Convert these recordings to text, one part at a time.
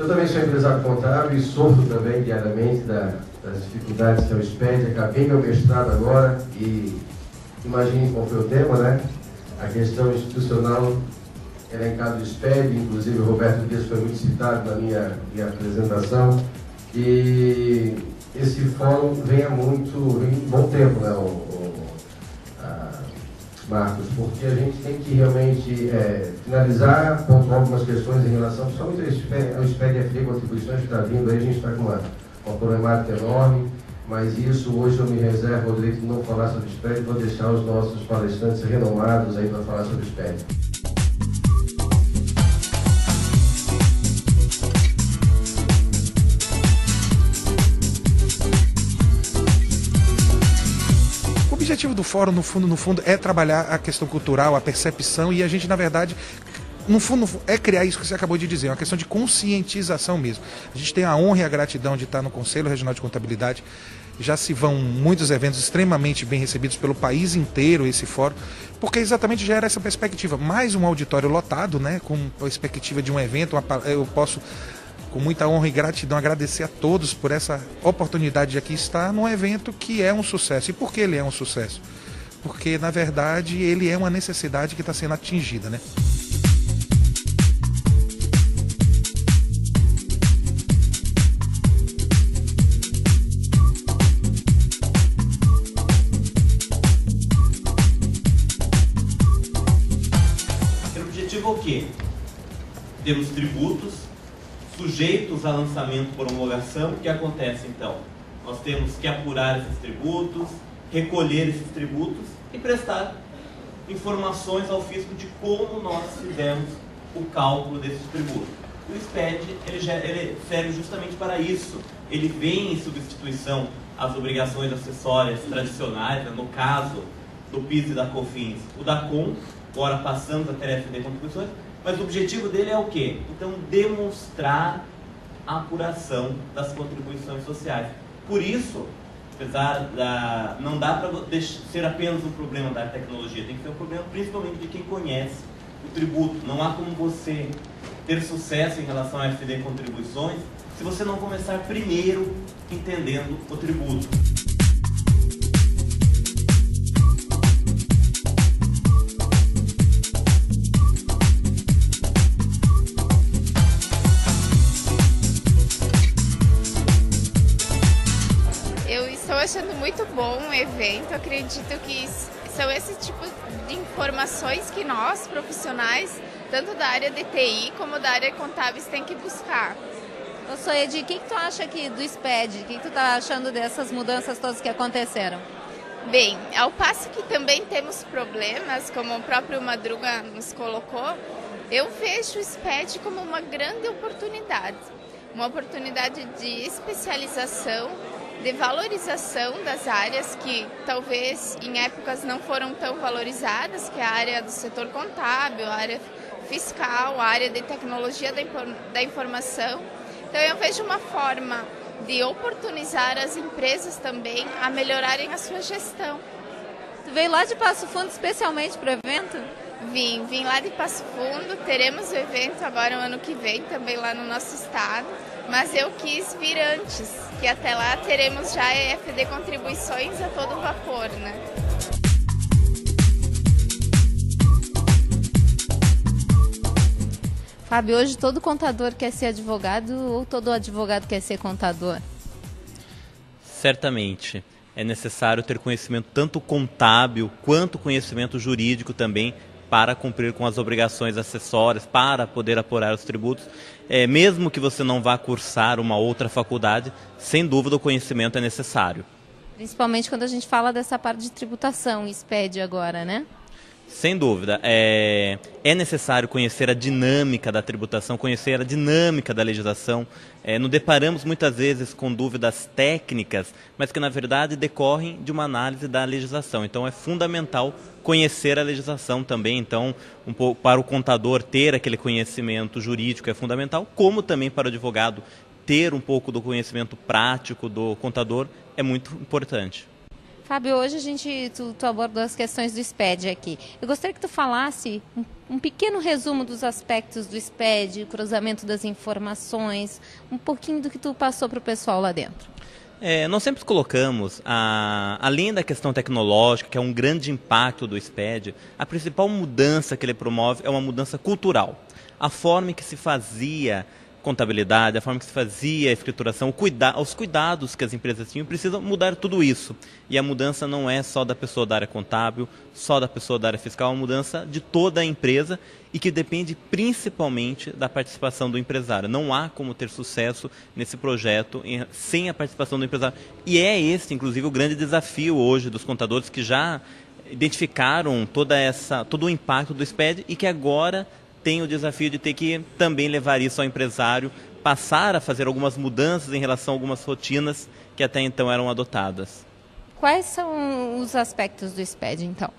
também sou empresário contábil e sofro também diariamente das dificuldades que é o SPED. Acabei meu mestrado agora e imagine qual foi o tema, né? A questão institucional elencada do SPED, inclusive o Roberto Dias foi muito citado na minha apresentação. E esse fórum vem há bom tempo, né, Marcos, porque a gente tem que realmente finalizar, pontuar algumas questões em relação, principalmente ao SPED FD, contribuições que está vindo aí, a gente está com uma problemática enorme, mas isso hoje eu me reservo o direito de não falar sobre o SPED, vou deixar os nossos palestrantes renomados aí para falar sobre o SPED. O objetivo do fórum, no fundo, é trabalhar a questão cultural, a percepção, e a gente, na verdade, no fundo, é criar isso que você acabou de dizer, uma questão de conscientização mesmo. A gente tem a honra e a gratidão de estar no Conselho Regional de Contabilidade. Já se vão muitos eventos extremamente bem recebidos pelo país inteiro, esse fórum, porque exatamente gera essa perspectiva. Mais um auditório lotado, né, com perspectiva de um evento, eu posso, com muita honra e gratidão, agradecer a todos por essa oportunidade de aqui estar num evento que é um sucesso. E por que ele é um sucesso? Porque, na verdade, ele é uma necessidade que está sendo atingida, né? O objetivo é o quê? Temos tributos sujeitos a lançamento por homologação. O que acontece então? Nós temos que apurar esses tributos, recolher esses tributos e prestar informações ao fisco de como nós fizemos o cálculo desses tributos. O SPED ele serve justamente para isso. Ele vem em substituição às obrigações acessórias tradicionais, né? No caso do PIS e da COFINS, o DACOM, agora passamos a ter FD contribuições. Mas o objetivo dele é o quê? Então, demonstrar a apuração das contribuições sociais. Por isso, apesar não dá para ser apenas um problema da tecnologia, tem que ser um problema principalmente de quem conhece o tributo. Não há como você ter sucesso em relação a FD contribuições se você não começar primeiro entendendo o tributo. Estou achando muito bom o evento. Acredito que são esse tipo de informações que nós, profissionais, tanto da área de TI como da área contábeis, tem que buscar. Ô Soedi, o que tu acha aqui do SPED? O que tu tá achando dessas mudanças todas que aconteceram? Bem, ao passo que também temos problemas, como o próprio Madruga nos colocou, eu vejo o SPED como uma grande oportunidade. Uma oportunidade de especialização, de valorização das áreas que talvez em épocas não foram tão valorizadas, que é a área do setor contábil, a área fiscal, a área de tecnologia da informação. Então eu vejo uma forma de oportunizar as empresas também a melhorarem a sua gestão. Tu veio lá de Passo Fundo especialmente para o evento? Vim lá de Passo Fundo, teremos o evento agora no ano que vem, também lá no nosso estado, mas eu quis vir antes, que até lá teremos já EFD contribuições a todo vapor, né? Fábio, hoje todo contador quer ser advogado ou todo advogado quer ser contador? Certamente. É necessário ter conhecimento tanto contábil quanto conhecimento jurídico também para cumprir com as obrigações acessórias, para poder apurar os tributos. Mesmo que você não vá cursar uma outra faculdade, sem dúvida o conhecimento é necessário. Principalmente quando a gente fala dessa parte de tributação, SPED agora, né? Sem dúvida. É necessário conhecer a dinâmica da tributação, conhecer a dinâmica da legislação. Nos deparamos muitas vezes com dúvidas técnicas, mas que na verdade decorrem de uma análise da legislação. Então é fundamental conhecer a legislação também. Então, para o contador ter aquele conhecimento jurídico é fundamental, como também para o advogado ter um pouco do conhecimento prático do contador é muito importante. Fábio, hoje tu abordou as questões do SPED aqui. Eu gostaria que tu falasse um pequeno resumo dos aspectos do SPED, o cruzamento das informações, um pouquinho do que tu passou para o pessoal lá dentro. Nós sempre colocamos, além da questão tecnológica, que é um grande impacto do SPED, a principal mudança que ele promove é uma mudança cultural. A forma em que se fazia contabilidade, a forma que se fazia a escrituração, os cuidados que as empresas tinham, precisam mudar tudo isso. E a mudança não é só da pessoa da área contábil, só da pessoa da área fiscal, é uma mudança de toda a empresa e que depende principalmente da participação do empresário. Não há como ter sucesso nesse projeto sem a participação do empresário. E é esse, inclusive, o grande desafio hoje dos contadores que já identificaram todo o impacto do SPED e que agora tem o desafio de ter que também levar isso ao empresário, passar a fazer algumas mudanças em relação a algumas rotinas que até então eram adotadas. Quais são os aspectos do SPED, então?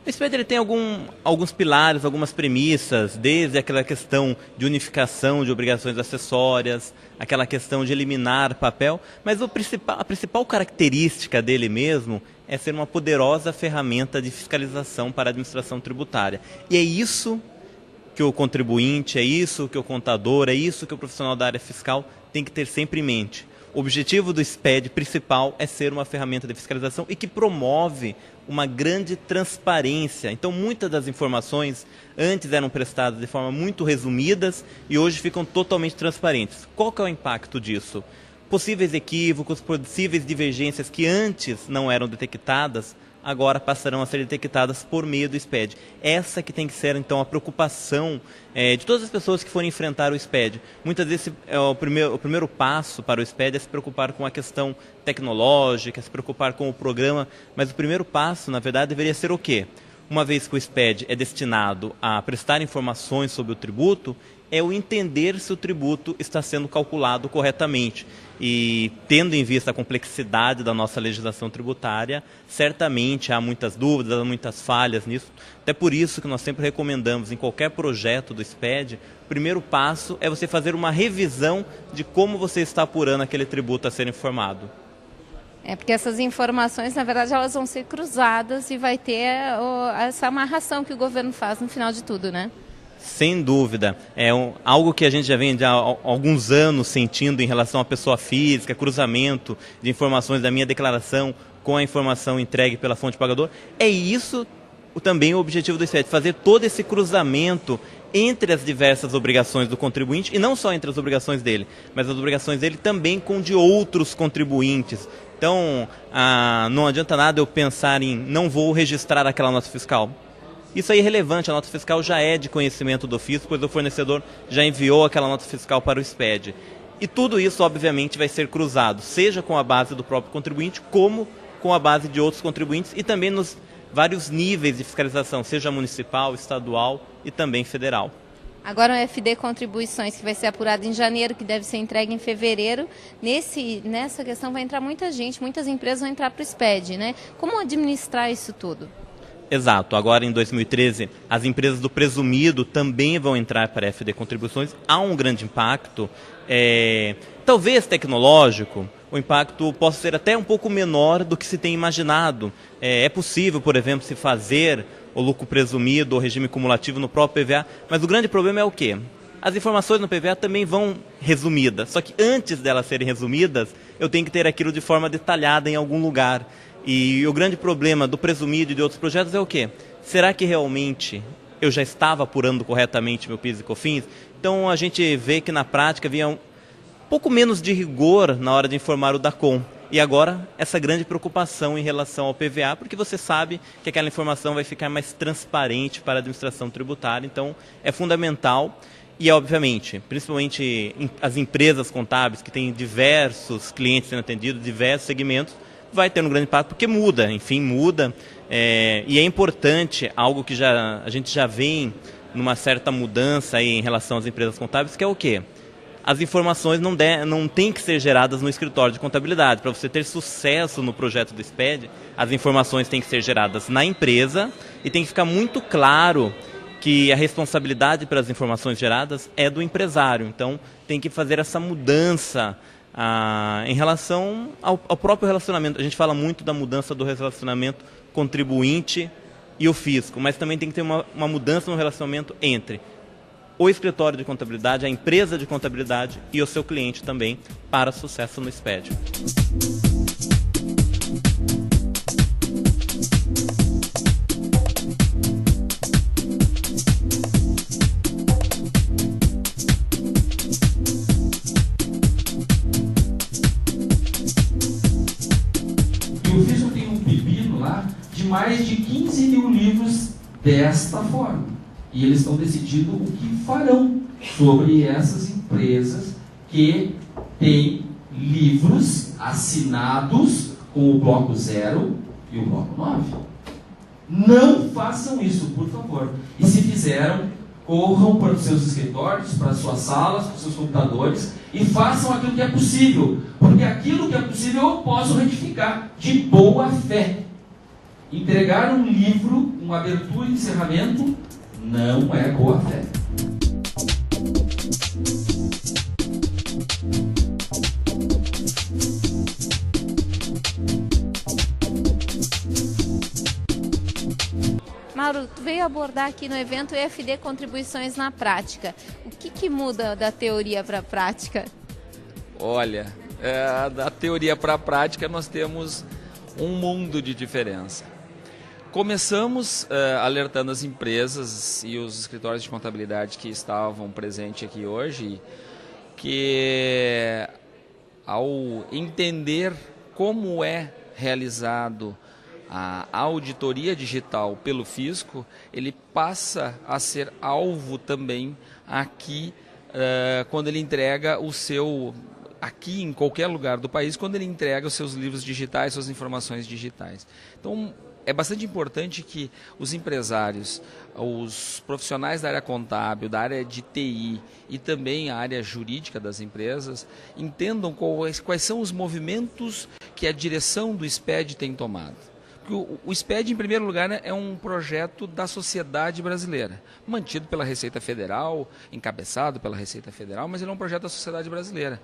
O SPED ele tem alguns pilares, algumas premissas, desde aquela questão de unificação de obrigações acessórias, aquela questão de eliminar papel, mas a principal característica dele mesmo é ser uma poderosa ferramenta de fiscalização para a administração tributária. E é isso que o contribuinte, é isso que o contador, é isso que o profissional da área fiscal tem que ter sempre em mente. O objetivo do SPED principal é ser uma ferramenta de fiscalização e que promove uma grande transparência. Então, muitas das informações antes eram prestadas de forma muito resumidas e hoje ficam totalmente transparentes. Qual que é o impacto disso? Possíveis equívocos, possíveis divergências que antes não eram detectadas, agora passarão a ser detectadas por meio do SPED. Essa que tem que ser, então, a preocupação de todas as pessoas que forem enfrentar o SPED. Muitas vezes o primeiro passo para o SPED é se preocupar com a questão tecnológica, se preocupar com o programa, mas o primeiro passo, na verdade, deveria ser o quê? Uma vez que o SPED é destinado a prestar informações sobre o tributo, é o entender se o tributo está sendo calculado corretamente. E tendo em vista a complexidade da nossa legislação tributária, certamente há muitas dúvidas, há muitas falhas nisso. Até por isso que nós sempre recomendamos em qualquer projeto do SPED, o primeiro passo é você fazer uma revisão de como você está apurando aquele tributo a ser informado. Porque essas informações, na verdade, elas vão ser cruzadas e vai ter essa amarração que o governo faz no final de tudo, né? Sem dúvida. Algo que a gente já vem há alguns anos sentindo em relação à pessoa física, cruzamento de informações da minha declaração com a informação entregue pela fonte pagador. É isso também o objetivo do SPED, fazer todo esse cruzamento entre as diversas obrigações do contribuinte, e não só entre as obrigações dele, mas as obrigações dele também com de outros contribuintes. Então, não adianta nada eu pensar em não vou registrar aquela nota fiscal. Isso é irrelevante, a nota fiscal já é de conhecimento do fisco, pois o fornecedor já enviou aquela nota fiscal para o SPED. E tudo isso, obviamente, vai ser cruzado, seja com a base do próprio contribuinte, como com a base de outros contribuintes e também nos vários níveis de fiscalização, seja municipal, estadual e também federal. Agora o FD Contribuições, que vai ser apurado em janeiro, que deve ser entregue em fevereiro. Nessa questão vai entrar muita gente, muitas empresas vão entrar para o SPED, né? Como administrar isso tudo? Exato. Agora, em 2013, as empresas do presumido também vão entrar para a FD Contribuições. Há um grande impacto, talvez tecnológico. O impacto possa ser até um pouco menor do que se tem imaginado. É possível, por exemplo, se fazer o lucro presumido ou regime cumulativo no próprio PVA, mas o grande problema é o quê? As informações no PVA também vão resumidas, só que antes delas serem resumidas, eu tenho que ter aquilo de forma detalhada em algum lugar. E o grande problema do presumido e de outros projetos é o quê? Será que realmente eu já estava apurando corretamente meu PIS e COFINS? Então a gente vê que na prática havia um pouco menos de rigor na hora de informar o DACOM. E agora essa grande preocupação em relação ao PVA, porque você sabe que aquela informação vai ficar mais transparente para a administração tributária. Então é fundamental. E, obviamente, principalmente as empresas contábeis que têm diversos clientes sendo atendidos, diversos segmentos, vai ter um grande impacto, porque muda. E é importante, algo que a gente já vem numa certa mudança aí em relação às empresas contábeis, que é o quê? As informações não têm que ser geradas no escritório de contabilidade. Para você ter sucesso no projeto do SPED, as informações têm que ser geradas na empresa e tem que ficar muito claro que a responsabilidade pelas informações geradas é do empresário. Então, tem que fazer essa mudança em relação ao próprio relacionamento. A gente fala muito da mudança do relacionamento contribuinte e o fisco, mas também tem que ter uma mudança no relacionamento entre o escritório de contabilidade, a empresa de contabilidade e o seu cliente também, para sucesso no SPED. E o fisco tem um pepino lá de mais de 15 mil livros desta forma. E eles estão decidindo o que farão sobre essas empresas que têm livros assinados com o bloco 0 e o bloco 9. Não façam isso, por favor. E se fizeram, corram para os seus escritórios, para as suas salas, para os seus computadores e façam aquilo que é possível. Porque aquilo que é possível eu posso retificar de boa fé. Entregar um livro, uma abertura e encerramento, não é boa fé. Mauro, tu veio abordar aqui no evento EFD Contribuições na Prática. O que muda da teoria para a prática? Olha, da teoria para a prática nós temos um mundo de diferença. Começamos alertando as empresas e os escritórios de contabilidade que estavam presentes aqui hoje, que ao entender como é realizado a auditoria digital pelo fisco, ele passa a ser alvo também aqui quando ele entrega o seu, aqui em qualquer lugar do país, quando ele entrega os seus livros digitais, suas informações digitais. Então, é bastante importante que os empresários, os profissionais da área contábil, da área de TI e também a área jurídica das empresas entendam quais são os movimentos que a direção do SPED tem tomado. O SPED, em primeiro lugar, é um projeto da sociedade brasileira, mantido pela Receita Federal, encabeçado pela Receita Federal, mas ele é um projeto da sociedade brasileira,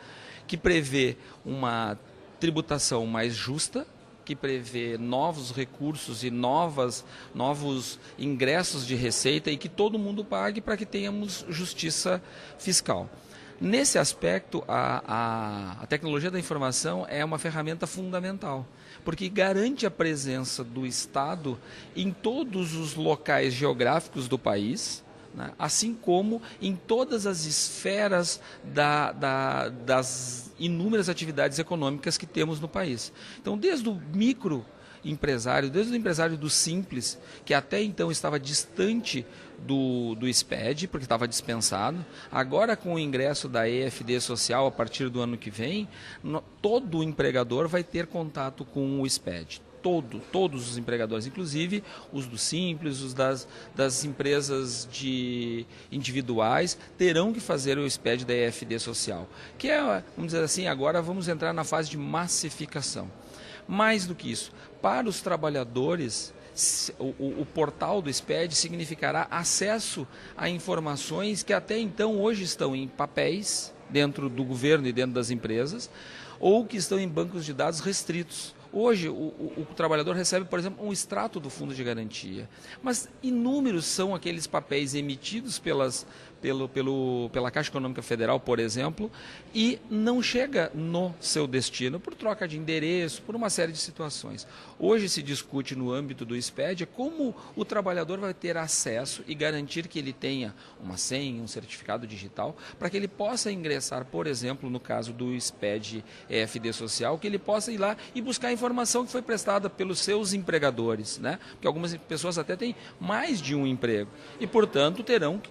que prevê uma tributação mais justa, que prevê novos recursos e novos ingressos de receita e que todo mundo pague para que tenhamos justiça fiscal. Nesse aspecto, a tecnologia da informação é uma ferramenta fundamental, porque garante a presença do Estado em todos os locais geográficos do país, né, assim como em todas as esferas das inúmeras atividades econômicas que temos no país. Então, desde o microempresário, desde o empresário do simples, que até então estava distante do SPED, porque estava dispensado, agora com o ingresso da EFD Social a partir do ano que vem, todo empregador vai ter contato com o SPED. Todos os empregadores, inclusive os do Simples, os das empresas individuais, terão que fazer o SPED da EFD Social, que é, vamos dizer assim, agora vamos entrar na fase de massificação. Mais do que isso, para os trabalhadores, o portal do SPED significará acesso a informações que até então hoje estão em papéis, dentro do governo e dentro das empresas, ou que estão em bancos de dados restritos. Hoje, o trabalhador recebe, por exemplo, um extrato do fundo de garantia, mas inúmeros são aqueles papéis emitidos pela Caixa Econômica Federal, por exemplo, e não chega no seu destino por troca de endereço, por uma série de situações. Hoje se discute no âmbito do SPED como o trabalhador vai ter acesso e garantir que ele tenha uma senha, um certificado digital, para que ele possa ingressar, por exemplo, no caso do SPED EFD Social, que ele possa ir lá e buscar a informação que foi prestada pelos seus empregadores, né? Porque algumas pessoas até têm mais de um emprego e, portanto, terão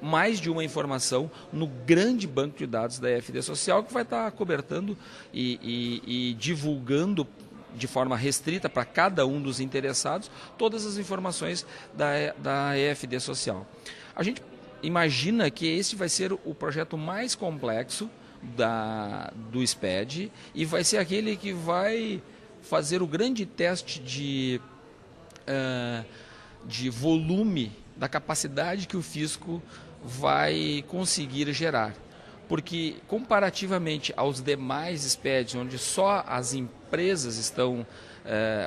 mais de uma informação no grande banco de dados da EFD Social, que vai estar cobertando e divulgando de forma restrita para cada um dos interessados todas as informações da EFD Social. A gente imagina que esse vai ser o projeto mais complexo do SPED e vai ser aquele que vai fazer o grande teste de volume, da capacidade que o fisco vai conseguir gerar. porque comparativamente aos demais SPEDs, onde só as empresas estão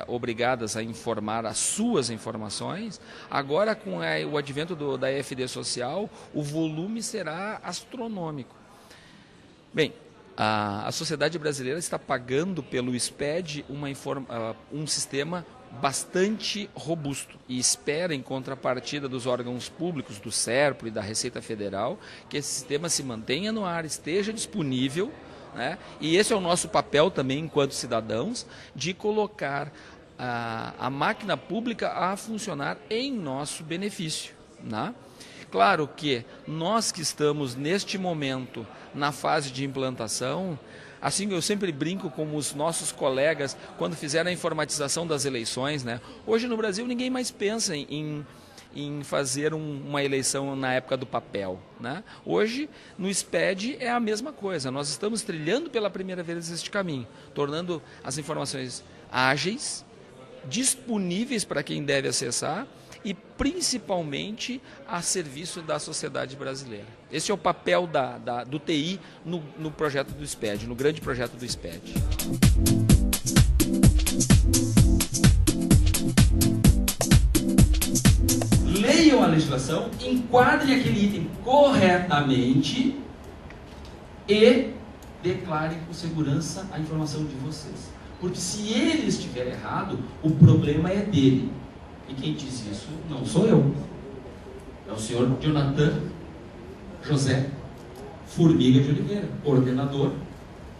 obrigadas a informar as suas informações, agora com o advento da EFD Social, o volume será astronômico. Bem, a sociedade brasileira está pagando pelo SPED um sistema bastante robusto e espera, em contrapartida dos órgãos públicos, do SERPRO e da Receita Federal, que esse sistema se mantenha no ar, esteja disponível, né? E esse é o nosso papel também, enquanto cidadãos, de colocar a máquina pública a funcionar em nosso benefício, né? Claro que nós que estamos neste momento na fase de implantação, assim eu sempre brinco com os nossos colegas quando fizeram a informatização das eleições, né? Hoje no Brasil ninguém mais pensa em fazer uma eleição na época do papel, né? Hoje no SPED é a mesma coisa, nós estamos trilhando pela primeira vez este caminho, tornando as informações ágeis, disponíveis para quem deve acessar e principalmente a serviço da sociedade brasileira. Esse é o papel do TI no projeto do SPED, no grande projeto do SPED. Leiam a legislação, enquadrem aquele item corretamente e declarem com segurança a informação de vocês. Porque se ele estiver errado, o problema é dele. E quem diz isso não sou eu. É o senhor Jonathan José Formiga de Oliveira, coordenador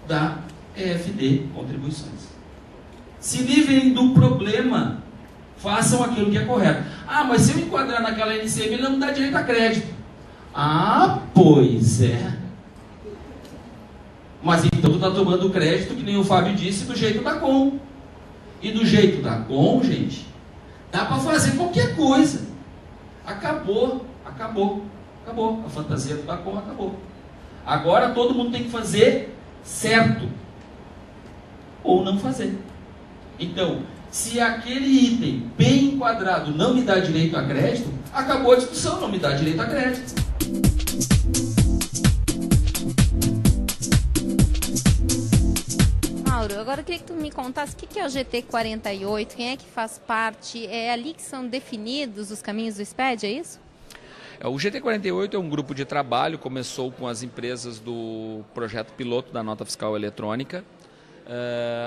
da EFD Contribuições. Se livrem do problema, façam aquilo que é correto. Ah, mas se eu enquadrar naquela NCM, ele não me dá direito a crédito. Ah, pois é. Mas então tu está tomando crédito, que nem o Fábio disse, do jeito da Com. E do jeito da Com, gente, dá para fazer qualquer coisa. Acabou. A fantasia do Dacom acabou. Agora todo mundo tem que fazer certo. Ou não fazer. Então, se aquele item bem enquadrado não me dá direito a crédito, acabou a discussão, não me dá direito a crédito. Mauro, agora eu queria que tu me contasse o que é o GT 48, quem é que faz parte, é ali que são definidos os caminhos do SPED, é isso? O GT 48 é um grupo de trabalho, começou com as empresas do projeto piloto da nota fiscal eletrônica.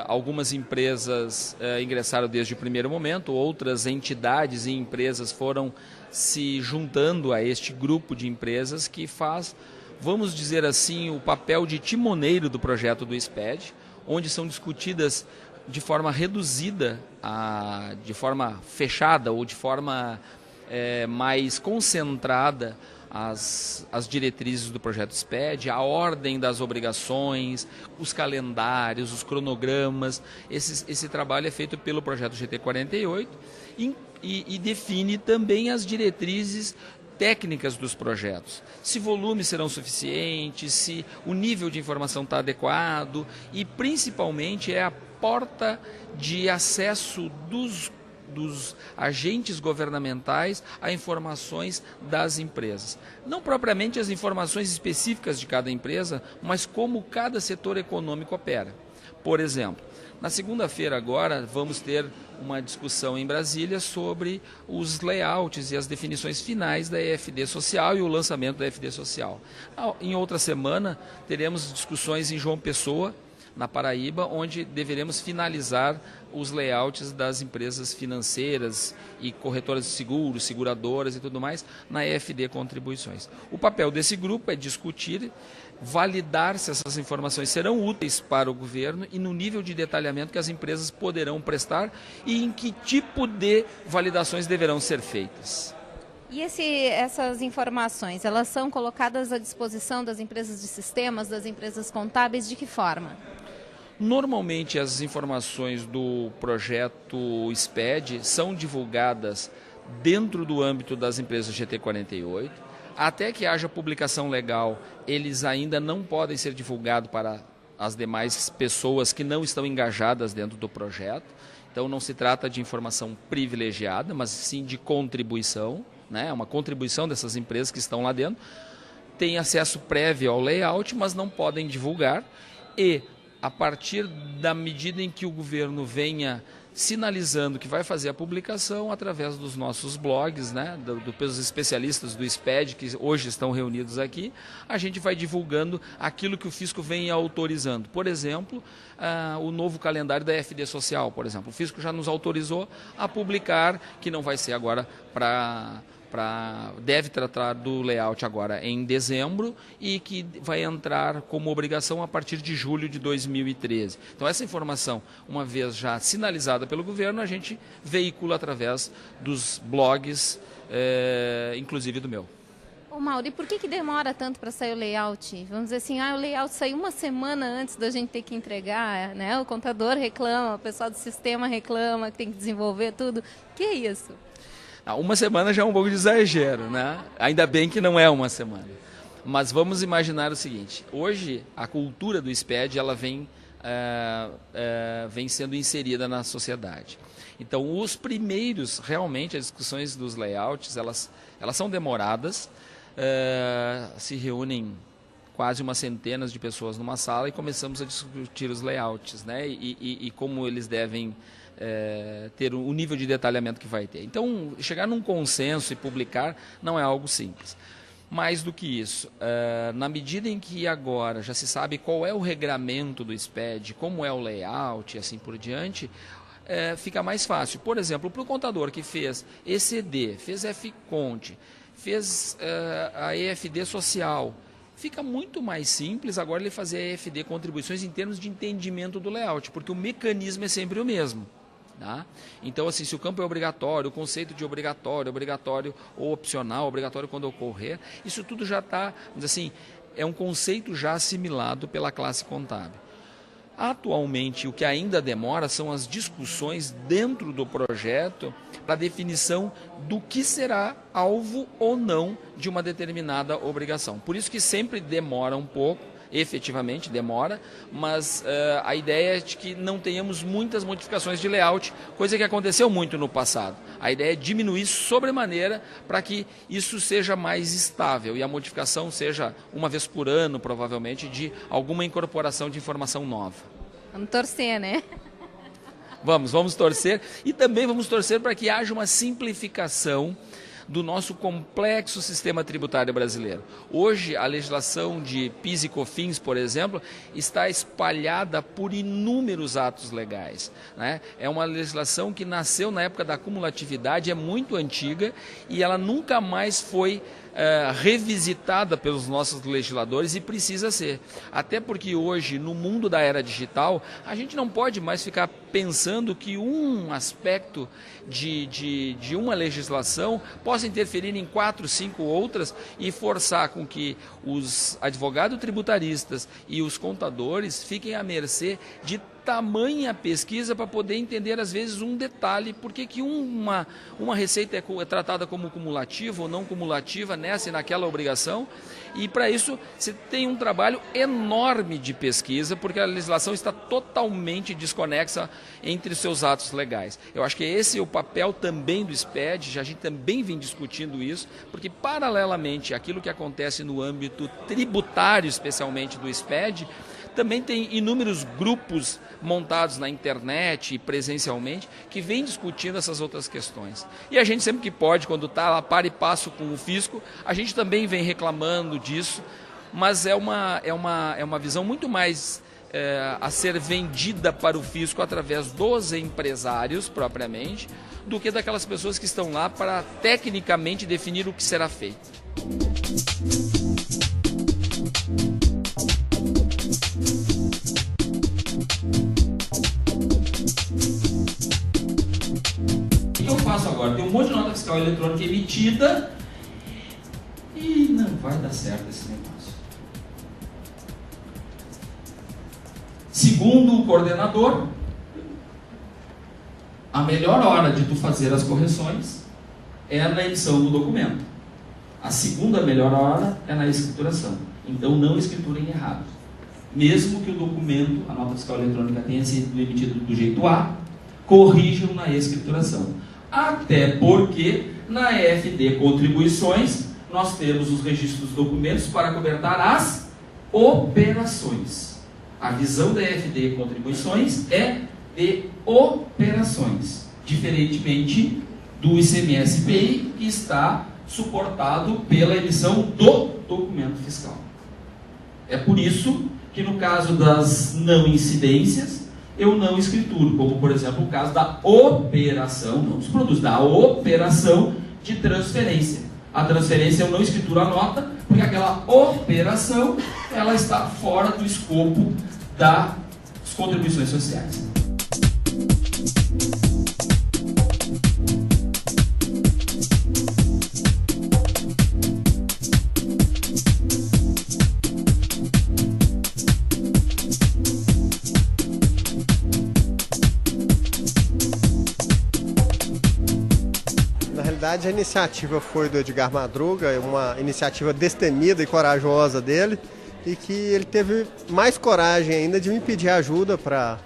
Algumas empresas ingressaram desde o primeiro momento, outras entidades e empresas foram se juntando a este grupo de empresas que faz, vamos dizer assim, o papel de timoneiro do projeto do SPED, onde são discutidas de forma reduzida, de forma fechada ou de forma mais concentrada as diretrizes do projeto SPED, a ordem das obrigações, os calendários, os cronogramas. Esse trabalho é feito pelo projeto GT 48 e define também as diretrizes técnicas dos projetos, se volumes serão suficientes, se o nível de informação está adequado e principalmente é a porta de acesso dos agentes governamentais a informações das empresas. Não propriamente as informações específicas de cada empresa, mas como cada setor econômico opera. Por exemplo, na segunda-feira agora vamos ter uma discussão em Brasília sobre os layouts e as definições finais da EFD Social e o lançamento da EFD Social. Em outra semana teremos discussões em João Pessoa, na Paraíba, onde deveremos finalizar os layouts das empresas financeiras e corretoras de seguros, seguradoras e tudo mais, na EFD Contribuições. O papel desse grupo é discutir, validar se essas informações serão úteis para o governo e no nível de detalhamento que as empresas poderão prestar e em que tipo de validações deverão ser feitas. E essas informações, elas são colocadas à disposição das empresas de sistemas, das empresas contábeis, de que forma? Normalmente as informações do projeto SPED são divulgadas dentro do âmbito das empresas GT 48. Até que haja publicação legal, eles ainda não podem ser divulgados para as demais pessoas que não estão engajadas dentro do projeto. Então não se trata de informação privilegiada, mas sim de contribuição, né? Uma contribuição dessas empresas que estão lá dentro. têm acesso prévio ao layout, mas não podem divulgar, e a partir da medida em que o governo venha sinalizando que vai fazer a publicação através dos nossos blogs, né, dos especialistas do SPED, que hoje estão reunidos aqui, a gente vai divulgando aquilo que o Fisco vem autorizando. Por exemplo, o novo calendário da FD Social, por exemplo. O Fisco já nos autorizou a publicar, que não vai ser agora deve tratar do layout agora em dezembro e que vai entrar como obrigação a partir de julho de 2013. Então essa informação, uma vez já sinalizada pelo governo, a gente veicula através dos blogs, inclusive do meu. Ô Mauro, e por que demora tanto para sair o layout? Vamos dizer assim, o layout saiu uma semana antes da gente ter que entregar, né? O contador reclama, o pessoal do sistema reclama, que tem que desenvolver tudo. Que é isso? Uma semana já é um pouco de exagero, né? Ainda bem que não é uma semana. Mas vamos imaginar o seguinte, hoje a cultura do SPED ela vem sendo inserida na sociedade. Então os primeiros, realmente, as discussões dos layouts, elas são demoradas, se reúnem quase umas centenas de pessoas numa sala e começamos a discutir os layouts, né? E como eles devem ter o nível de detalhamento que vai ter. Então, chegar num consenso e publicar não é algo simples. Mais do que isso, na medida em que agora já se sabe qual é o regramento do SPED, como é o layout e assim por diante, fica mais fácil. Por exemplo, para o contador que fez ECD, fez FConte, fez a EFD Social, fica muito mais simples agora ele fazer a EFD Contribuições em termos de entendimento do layout, porque o mecanismo é sempre o mesmo. Tá? Então, assim, se o campo é obrigatório, o conceito de obrigatório ou opcional, obrigatório quando ocorrer, isso tudo já está, assim, é um conceito já assimilado pela classe contábil. Atualmente, o que ainda demora são as discussões dentro do projeto para a definição do que será alvo ou não de uma determinada obrigação. Por isso que sempre demora um pouco, efetivamente demora, mas a ideia é de que não tenhamos muitas modificações de layout, coisa que aconteceu muito no passado. A ideia é diminuir sobremaneira para que isso seja mais estável e a modificação seja uma vez por ano, provavelmente, de alguma incorporação de informação nova. Vamos torcer, né? Vamos torcer e também vamos torcer para que haja uma simplificação do nosso complexo sistema tributário brasileiro. Hoje, a legislação de PIS e COFINS, por exemplo, está espalhada por inúmeros atos legais, né? É uma legislação que nasceu na época da cumulatividade, é muito antiga e ela nunca mais foi revisitada pelos nossos legisladores e precisa ser. Até porque hoje, no mundo da era digital, a gente não pode mais ficar pensando que um aspecto de uma legislação possa interferir em 4, 5 outras e forçar com que os advogados tributaristas e os contadores fiquem à mercê de tamanha pesquisa para poder entender, às vezes, um detalhe, porque que uma receita é tratada como cumulativa ou não cumulativa nessa e naquela obrigação, e para isso você tem um trabalho enorme de pesquisa, porque a legislação está totalmente desconexa entre os seus atos legais. Eu acho que esse é o papel também do SPED, a gente também vem discutindo isso, porque paralelamente àquilo que acontece no âmbito tributário, especialmente do SPED, também tem inúmeros grupos montados na internet e presencialmente que vêm discutindo essas outras questões. E a gente sempre que pode, quando está lá para e passo com o fisco, a gente também vem reclamando disso, mas é uma visão muito mais a ser vendida para o fisco através dos empresários propriamente, do que daquelas pessoas que estão lá para tecnicamente definir o que será feito. O que eu faço agora? Tem um monte de nota fiscal eletrônica emitida e não vai dar certo esse negócio. Segundo o coordenador, a melhor hora de tu fazer as correções é na edição do documento. A segunda melhor hora é na escrituração. Então não escriturem errado. Mesmo que o documento, a nota fiscal eletrônica tenha sido emitido do jeito A, corrijam na escrituração. Até porque na EFD Contribuições nós temos os registros dos documentos para cobertar as operações. A visão da EFD Contribuições é de operações, diferentemente do ICMS-PI, que está suportado pela emissão do documento fiscal. É por isso que no caso das não incidências, eu não escrituro, como por exemplo o caso da operação, não dos produtos, da operação de transferência. A transferência eu não escrituro a nota, porque aquela operação ela está fora do escopo das contribuições sociais. A iniciativa foi do Edgar Madruga, uma iniciativa destemida e corajosa dele, e que ele teve mais coragem ainda de me pedir ajuda para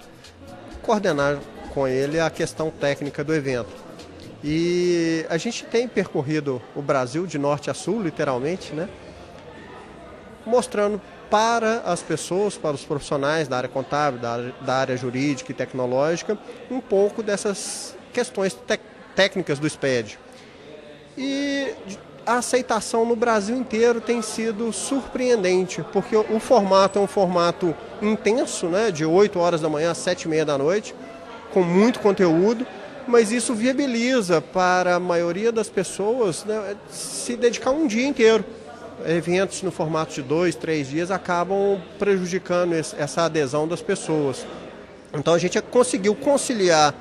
coordenar com ele a questão técnica do evento. E a gente tem percorrido o Brasil de norte a sul, literalmente, né? Mostrando para as pessoas, para os profissionais da área contábil, da área jurídica e tecnológica, um pouco dessas questões técnicas do SPED. E a aceitação no Brasil inteiro tem sido surpreendente, porque o formato é um formato intenso, né, de 8 horas da manhã às 7h30 da noite, com muito conteúdo, mas isso viabiliza para a maioria das pessoas, né, se dedicar um dia inteiro. Eventos no formato de 2, 3 dias acabam prejudicando essa adesão das pessoas. Então a gente conseguiu conciliar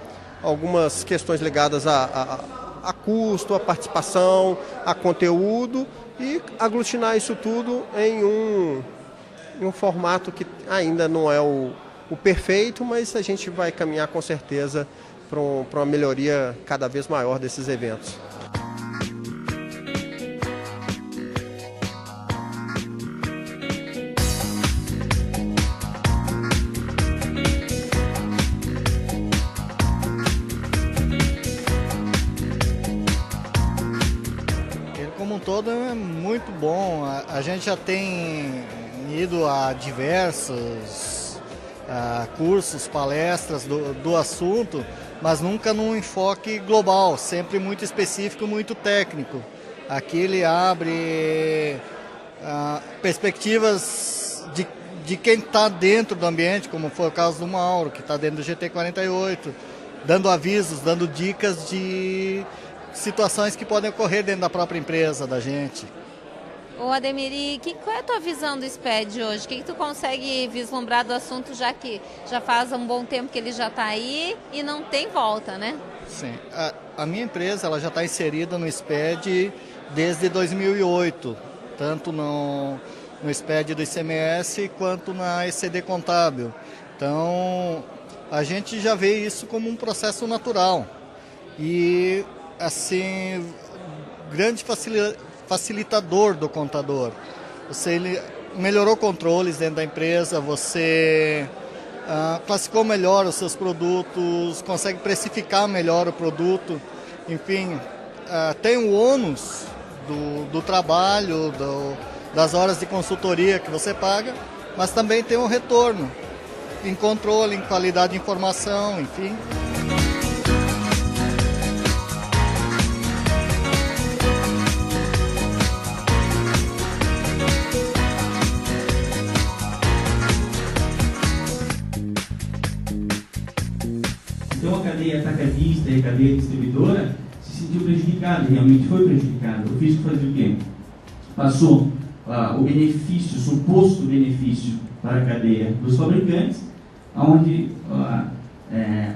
algumas questões ligadas a custo, a participação, a conteúdo e aglutinar isso tudo em um formato que ainda não é o perfeito, mas a gente vai caminhar com certeza para uma melhoria cada vez maior desses eventos. Todo é muito bom. A gente já tem ido a diversos cursos, palestras do assunto, mas nunca num enfoque global, sempre muito específico, muito técnico. Aqui ele abre perspectivas de quem está dentro do ambiente, como foi o caso do Mauro, que está dentro do GT48, dando avisos, dando dicas de situações que podem ocorrer dentro da própria empresa da gente. Ô Ademir, qual é a tua visão do SPED hoje? O que tu consegue vislumbrar do assunto, já que já faz um bom tempo que ele já está aí e não tem volta, né? Sim, a minha empresa ela já está inserida no SPED desde 2008, tanto no SPED do ICMS quanto na ECD Contábil. Então, a gente já vê isso como um processo natural. E assim, grande facilitador do contador. Ele melhorou controles dentro da empresa, você classificou melhor os seus produtos, consegue precificar melhor o produto, enfim, tem o ônus do trabalho, das horas de consultoria que você paga, mas também tem um retorno em controle, em qualidade de informação, enfim. Então a cadeia atacadista e a cadeia distribuidora se sentiu prejudicada, realmente foi prejudicada. O fisco fazia o quê? Passou o benefício, o suposto benefício para a cadeia dos fabricantes, onde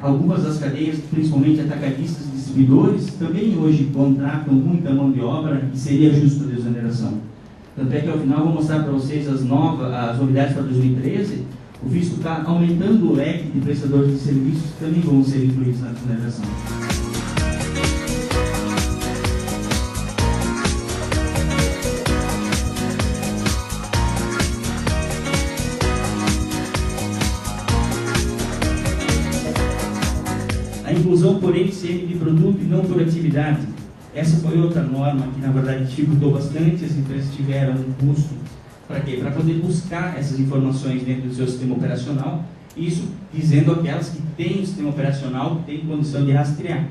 algumas das cadeias, principalmente atacadistas e distribuidores, também hoje contratam muita mão de obra e seria justa a desoneração. Tanto é que ao final vou mostrar para vocês as novidades para 2013. O fisco está aumentando o leque de prestadores de serviços que também vão ser incluídos na desoneração. A inclusão por ICM de produto e não por atividade. Essa foi outra norma que, na verdade, dificultou bastante. As empresas tiveram um custo para quê? Para poder buscar essas informações dentro do seu sistema operacional, isso dizendo aquelas que têm o sistema operacional, que têm condição de rastrear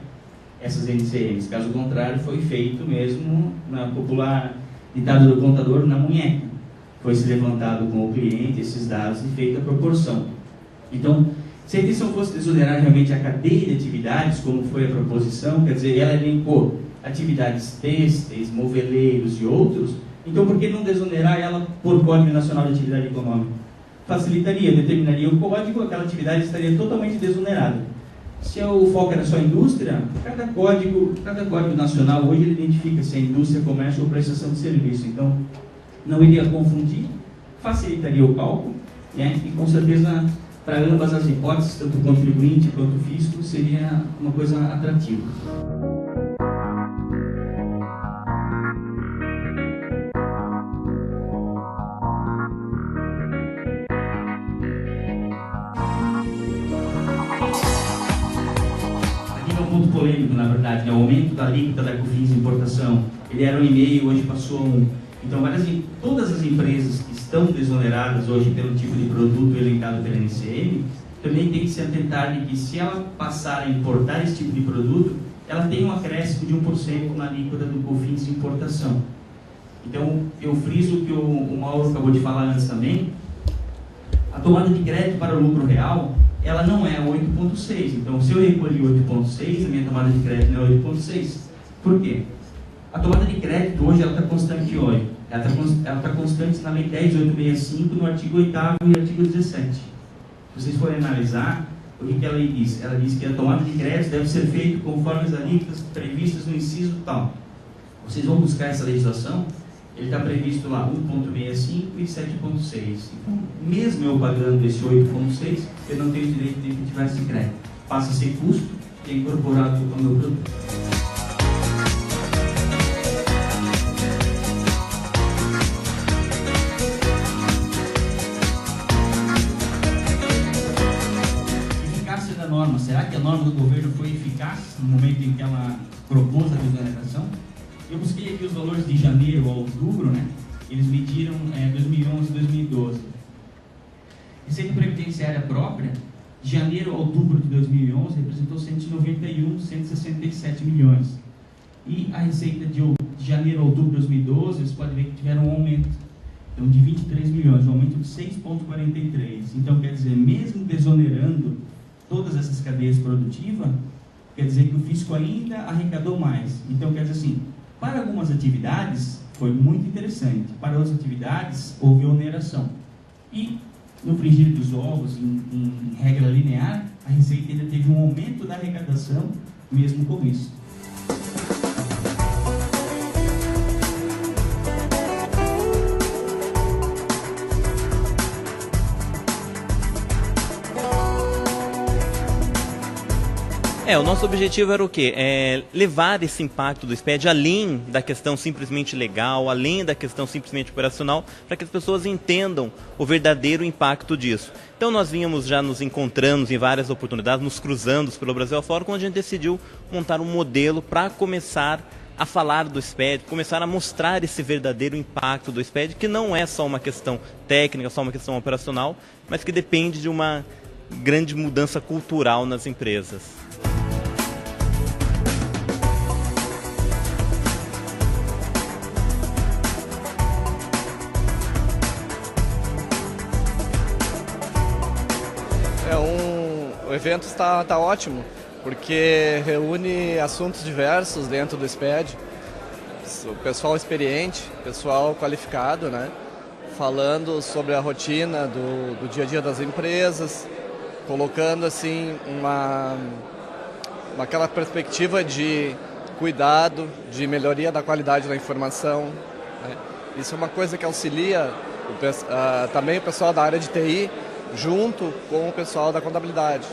essas NCMs. Caso contrário, foi feito mesmo na popular ditado do contador na munheca. Foi se levantado com o cliente esses dados e feita a proporção. Então, se a intenção fosse desonerar realmente a cadeia de atividades, como foi a proposição, quer dizer, ela elencou atividades têxteis, moveleiros e outros, então por que não desonerar ela por Código Nacional de Atividade Econômica? Facilitaria, determinaria o código, aquela atividade estaria totalmente desonerada. Se o foco era só indústria, cada código nacional hoje ele identifica se é indústria, comércio ou prestação de serviço. Então, não iria confundir, facilitaria o cálculo, né? E com certeza, para ambas as hipóteses, tanto o contribuinte quanto o fisco, seria uma coisa atrativa. Ponto polêmico, na verdade, né? O aumento da alíquota da COFINS de importação, ele era 1,5, hoje passou a 1. Então, todas as empresas que estão desoneradas hoje pelo tipo de produto elencado pela NCM, também tem que se atentar de que se ela passar a importar esse tipo de produto, ela tem um acréscimo de 1% na alíquota do COFINS de importação. Então, eu friso o que o Mauro acabou de falar antes também, a tomada de crédito para o lucro real, ela não é 8,6. Então, se eu recolhi 8,6, a minha tomada de crédito não é 8,6. Por quê? A tomada de crédito hoje ela está constante hoje. Ela está constante na Lei 10.865, no artigo 8º e artigo 17. Se vocês forem analisar, o que a lei diz? Ela diz que a tomada de crédito deve ser feita conforme as alíquotas previstas no inciso tal. Vocês vão buscar essa legislação, ele está previsto lá 1,65 e 7,6. Então, mesmo eu pagando esse 8,6, eu não tenho direito de efetivar esse crédito. Passa a ser custo e é incorporado ao meu produto. Eficácia da norma. Será que a norma do governo foi eficaz no momento em que ela propôs a desoneração? Eu busquei aqui os valores de janeiro a outubro, né? Eles mediram 2011 e 2012. Receita previdenciária própria, de janeiro a outubro de 2011, representou 197 milhões. E a receita de janeiro a outubro de 2012, vocês podem ver que tiveram um aumento. Então, de 23 milhões, um aumento de 6,43. Então, quer dizer, mesmo desonerando todas essas cadeias produtivas, quer dizer que o fisco ainda arrecadou mais. Então, quer dizer assim, para algumas atividades foi muito interessante, para outras atividades houve oneração. E no frigir dos ovos, em regra linear, a receita ainda teve um aumento da arrecadação, mesmo com isso. O nosso objetivo era o quê? Levar esse impacto do SPED além da questão simplesmente legal, além da questão simplesmente operacional, para que as pessoas entendam o verdadeiro impacto disso. Então nós vínhamos já nos encontrando em várias oportunidades, nos cruzando pelo Brasil afora, quando a gente decidiu montar um modelo para começar a falar do SPED, começar a mostrar esse verdadeiro impacto do SPED, que não é só uma questão técnica, só uma questão operacional, mas que depende de uma grande mudança cultural nas empresas. O evento está ótimo, porque reúne assuntos diversos dentro do SPED, o pessoal experiente, pessoal qualificado, né? Falando sobre a rotina do dia a dia das empresas, colocando assim aquela perspectiva de cuidado, de melhoria da qualidade da informação, né? Isso é uma coisa que auxilia também o pessoal da área de TI, junto com o pessoal da contabilidade.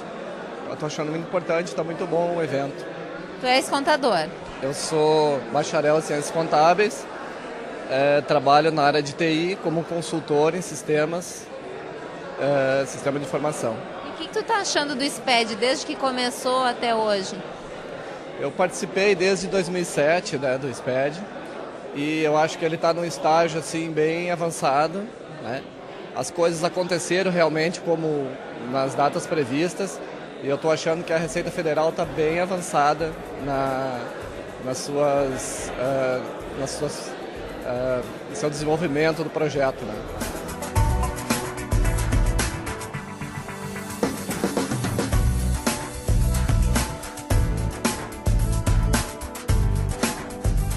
Eu estou achando muito importante, está muito bom o evento. Tu és contador? Eu sou bacharel em Ciências Contábeis, trabalho na área de TI como consultor em sistema de informação. E o que tu está achando do SPED desde que começou até hoje? Eu participei desde 2007, né, do SPED, e eu acho que ele está num estágio assim, bem avançado, né? As coisas aconteceram realmente como nas datas previstas, e eu estou achando que a Receita Federal está bem avançada no seu desenvolvimento do projeto, né?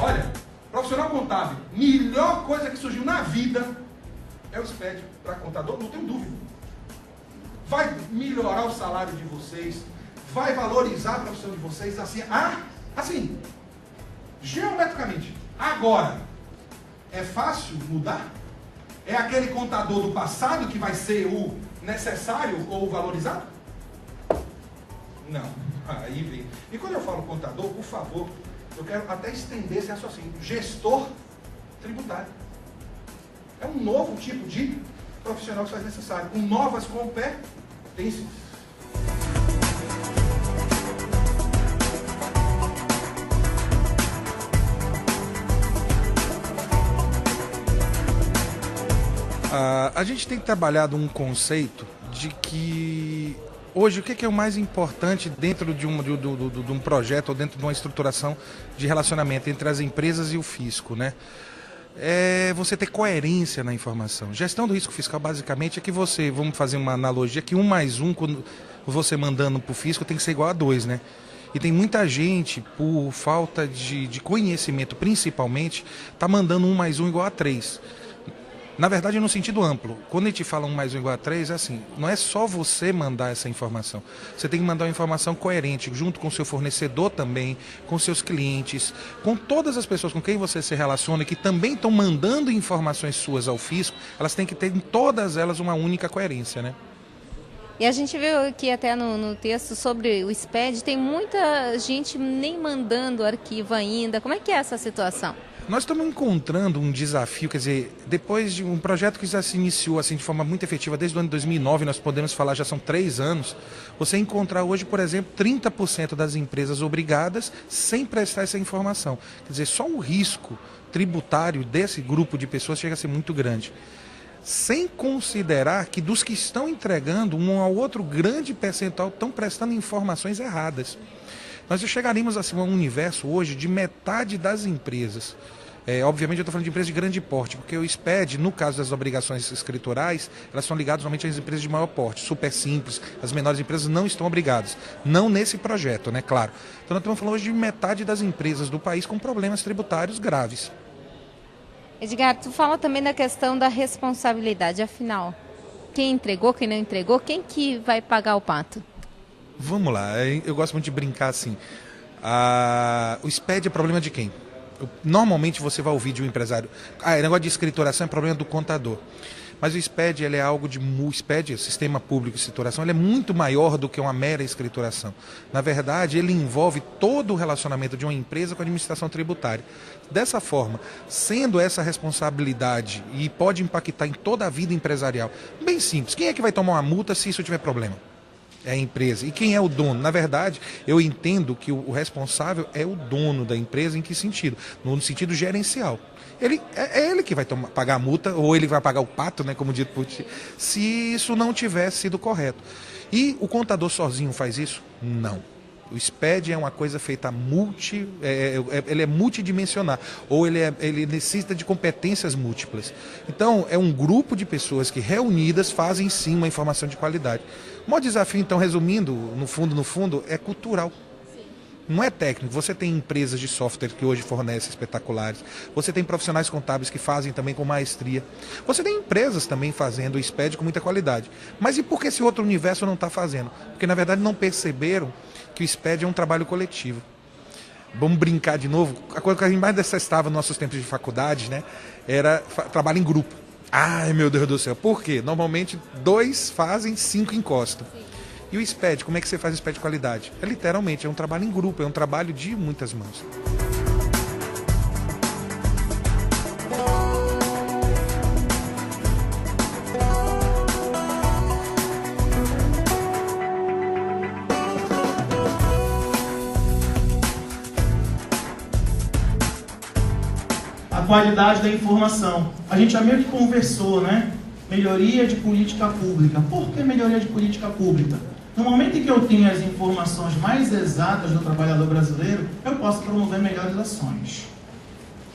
Olha, profissional contábil, melhor coisa que surgiu na vida é o SPED para contador, não tenho dúvida. Vai melhorar o salário de vocês, vai valorizar a profissão de vocês, assim, geometricamente. Agora, é fácil mudar? É aquele contador do passado que vai ser o necessário ou o valorizado? Não. Aí vem. E quando eu falo contador, por favor, eu quero até estender esse raciocínio. Gestor tributário. É um novo tipo de profissional que se faz necessário, com novas competências. A gente tem trabalhado um conceito de que hoje o que é o mais importante dentro de um projeto ou dentro de uma estruturação de relacionamento entre as empresas e o fisco, né? É você ter coerência na informação. Gestão do risco fiscal basicamente é que você, vamos fazer uma analogia, que 1 mais 1, quando você mandando para o fisco, tem que ser igual a 2, né? E tem muita gente, por falta de conhecimento principalmente, está mandando 1 mais 1 igual a 3. Na verdade, no sentido amplo, quando a gente fala 1 mais 1 igual a 3, é assim, não é só você mandar essa informação. Você tem que mandar uma informação coerente, junto com o seu fornecedor também, com seus clientes, com todas as pessoas com quem você se relaciona, que também estão mandando informações suas ao fisco, elas têm que ter em todas elas uma única coerência, né? E a gente viu aqui até no texto sobre o SPED, tem muita gente nem mandando arquivo ainda. Como é que é essa situação? Nós estamos encontrando um desafio, quer dizer, depois de um projeto que já se iniciou assim, de forma muito efetiva desde o ano de 2009, nós podemos falar, já são 3 anos, você encontrar hoje, por exemplo, 30% das empresas obrigadas sem prestar essa informação. Quer dizer, só o risco tributário desse grupo de pessoas chega a ser muito grande. Sem considerar que dos que estão entregando, um ao outro grande percentual estão prestando informações erradas. Nós chegaríamos assim, a um universo hoje de metade das empresas. Obviamente eu estou falando de empresas de grande porte, porque o SPED, no caso das obrigações escriturais, elas são ligadas somente às empresas de maior porte, super simples, as menores empresas não estão obrigadas. Não nesse projeto, né, claro. Então nós estamos falando hoje de metade das empresas do país com problemas tributários graves. Edgar, tu fala também da questão da responsabilidade, afinal, quem entregou, quem não entregou, quem que vai pagar o pato? Vamos lá, eu gosto muito de brincar assim. O SPED é problema de quem? Normalmente você vai ouvir de um empresário, negócio de escrituração é problema do contador. Mas o SPED, ele é algo de... O SPED, o Sistema Público de Escrituração, ele é muito maior do que uma mera escrituração. Na verdade, ele envolve todo o relacionamento de uma empresa com a administração tributária. Dessa forma, sendo essa responsabilidade e pode impactar em toda a vida empresarial, bem simples, quem é que vai tomar uma multa se isso tiver problema? É a empresa. E quem é o dono? Na verdade, eu entendo que o responsável é o dono da empresa. Em que sentido? No sentido gerencial. É ele que vai pagar a multa, ou ele vai pagar o pato, né, como dito por ti, se isso não tiver sido correto. E o contador sozinho faz isso? Não. O SPED é uma coisa feita ele é multidimensional, ou ele necessita de competências múltiplas. Então, é um grupo de pessoas que reunidas fazem sim uma informação de qualidade. O maior desafio, então, resumindo, no fundo, é cultural. Não é técnico. Você tem empresas de software que hoje fornecem espetaculares. Você tem profissionais contábeis que fazem também com maestria. Você tem empresas também fazendo o SPED com muita qualidade. Mas e por que esse outro universo não está fazendo? Porque, na verdade, não perceberam que o SPED é um trabalho coletivo. Vamos brincar de novo. A coisa que a gente mais detestava nos nossos tempos de faculdade, né, era trabalho em grupo. Ai, meu Deus do céu. Por quê? Normalmente 2 fazem, 5 encostam. E o SPED, como é que você faz o SPED de qualidade? Literalmente, é um trabalho em grupo, é um trabalho de muitas mãos. qualidade da informação. A gente já meio que conversou, né? Melhoria de política pública. Por que melhoria de política pública? No momento em que eu tenho as informações mais exatas do trabalhador brasileiro, eu posso promover melhores ações.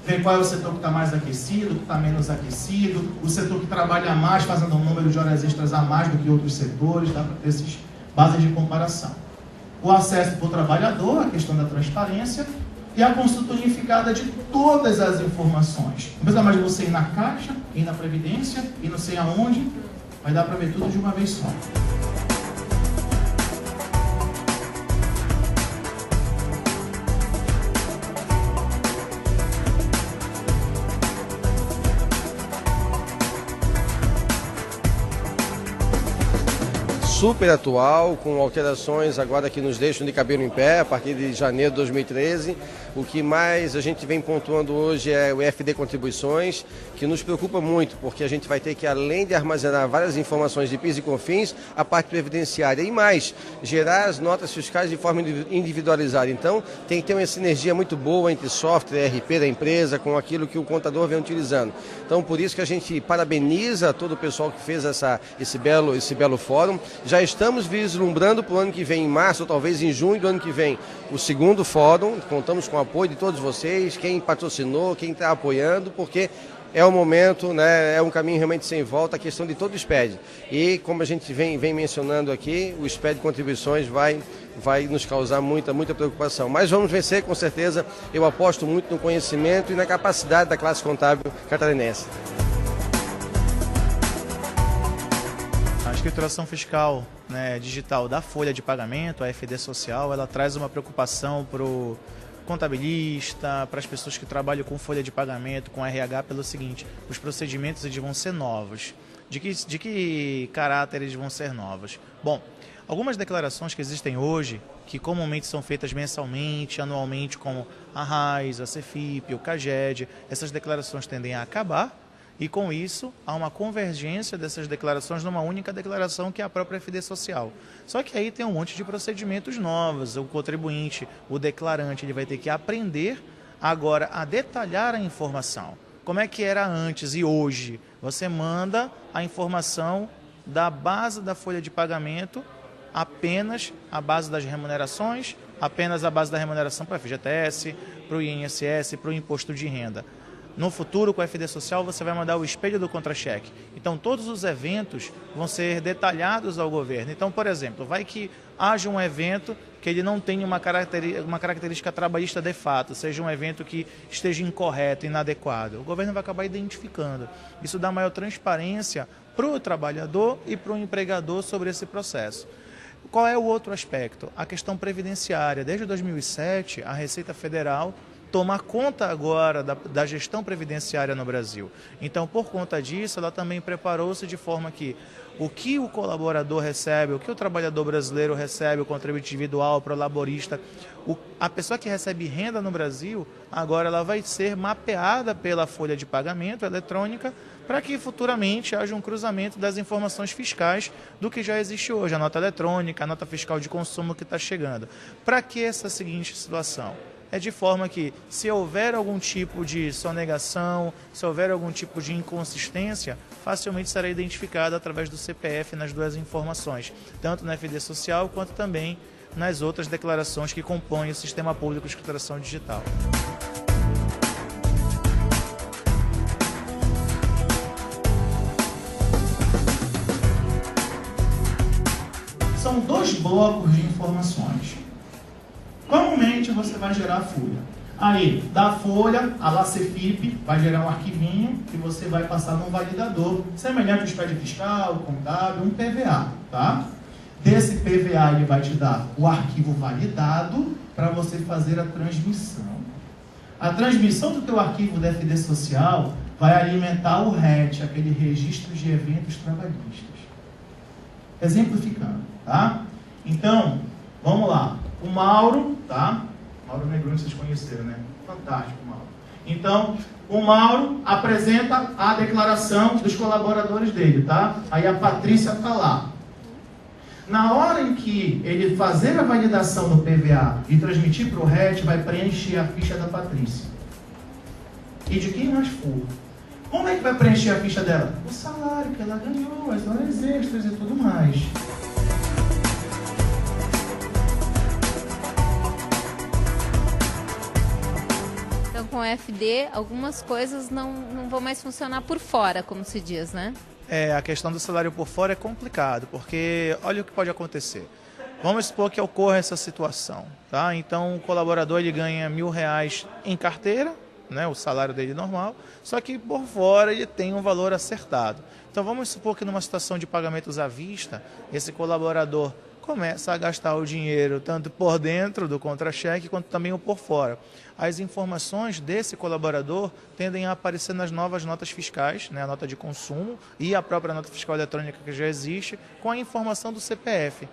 Ver qual é o setor que está mais aquecido, que está menos aquecido, o setor que trabalha mais, fazendo um número de horas extras a mais do que outros setores, dá para ter essas bases de comparação. O acesso para o trabalhador, a questão da transparência e a consulta unificada de todas as informações. Não precisa mais de você ir na Caixa, ir na Previdência, ir não sei aonde, vai dar para ver tudo de uma vez só. Super atual, com alterações agora que nos deixam de cabelo em pé a partir de janeiro de 2013. O que mais a gente vem pontuando hoje é o EFD Contribuições, que nos preocupa muito, porque a gente vai ter que, além de armazenar várias informações de PIS e COFINS, a parte previdenciária e mais, gerar as notas fiscais de forma individualizada. Então, tem que ter uma sinergia muito boa entre software, RP da empresa, com aquilo que o contador vem utilizando. Então, por isso que a gente parabeniza todo o pessoal que fez esse belo fórum. Já estamos vislumbrando para o ano que vem, em março, ou talvez em junho do ano que vem, o segundo fórum. Contamos com o apoio de todos vocês, quem patrocinou, quem está apoiando, porque é o momento, né, é um caminho realmente sem volta, a questão de todo o SPED. E como a gente vem mencionando aqui, o SPED Contribuições vai nos causar muita preocupação. Mas vamos vencer, com certeza. Eu aposto muito no conhecimento e na capacidade da classe contábil catarinense. A escrituração fiscal, né, digital da folha de pagamento, a EFD social, ela traz uma preocupação para o contabilista, para as pessoas que trabalham com folha de pagamento, com RH, pelo seguinte: os procedimentos eles vão ser novos. De que caráter eles vão ser novos? Bom, algumas declarações que existem hoje, que comumente são feitas mensalmente, anualmente, como a RAIS, a CEFIP, o CAGED, essas declarações tendem a acabar. E com isso, há uma convergência dessas declarações numa única declaração, que é a própria FD Social. Só que aí tem um monte de procedimentos novos. O contribuinte, o declarante, ele vai ter que aprender agora a detalhar a informação. Como é que era antes e hoje? Você manda a informação da base da folha de pagamento, apenas a base das remunerações, apenas a base da remuneração para a FGTS, para o INSS, para o imposto de renda. No futuro, com a FD Social, você vai mandar o espelho do contra-cheque. Então, todos os eventos vão ser detalhados ao governo. Então, por exemplo, vai que haja um evento que ele não tenha uma característica trabalhista de fato, seja um evento que esteja incorreto, inadequado. O governo vai acabar identificando. Isso dá maior transparência para o trabalhador e para o empregador sobre esse processo. Qual é o outro aspecto? A questão previdenciária. Desde 2007, a Receita Federal toma conta agora da gestão previdenciária no Brasil. Então, por conta disso, ela também preparou-se de forma que o que o colaborador recebe, o que o trabalhador brasileiro recebe, o contribuinte individual, o prolaborista, a pessoa que recebe renda no Brasil, agora ela vai ser mapeada pela folha de pagamento eletrônica, para que futuramente haja um cruzamento das informações fiscais do que já existe hoje, a nota eletrônica, a nota fiscal de consumo que está chegando. Para que essa seguinte situação? É de forma que, se houver algum tipo de sonegação, se houver algum tipo de inconsistência, facilmente será identificado através do CPF nas duas informações, tanto na FD Social quanto também nas outras declarações que compõem o Sistema Público de Escrituração Digital. São dois blocos de informações. Comumente você vai gerar a folha. Aí, da folha, a lá CEFIP vai gerar um arquivinho que você vai passar num validador, semelhante ao SPED fiscal, contábil, um PVA, tá? Desse PVA ele vai te dar o arquivo validado para você fazer a transmissão. A transmissão do teu arquivo da FD Social vai alimentar o RET, aquele registro de eventos trabalhistas. Exemplificando, tá? Então, vamos lá. O Mauro, tá? Mauro Negroni, vocês conheceram, né? Fantástico, Mauro. Então, o Mauro apresenta a declaração dos colaboradores dele, tá? Aí a Patrícia está lá. Na hora em que ele fazer a validação do PVA e transmitir para o RET, vai preencher a ficha da Patrícia. e de quem mais for. Como é que vai preencher a ficha dela? O salário que ela ganhou, as horas extras e tudo mais. Então, com o FD, algumas coisas não vão mais funcionar por fora, como se diz, né? A questão do salário por fora é complicado, porque olha o que pode acontecer. Vamos supor que ocorra essa situação, tá? Então, o colaborador ele ganha R$1.000 em carteira, né, o salário dele normal, só que por fora ele tem um valor acertado. Então, vamos supor que numa situação de pagamentos à vista, esse colaborador começa a gastar o dinheiro tanto por dentro do contra-cheque quanto também o por fora. As informações desse colaborador tendem a aparecer nas novas notas fiscais, né, a nota de consumo e a própria nota fiscal eletrônica que já existe, com a informação do CPF.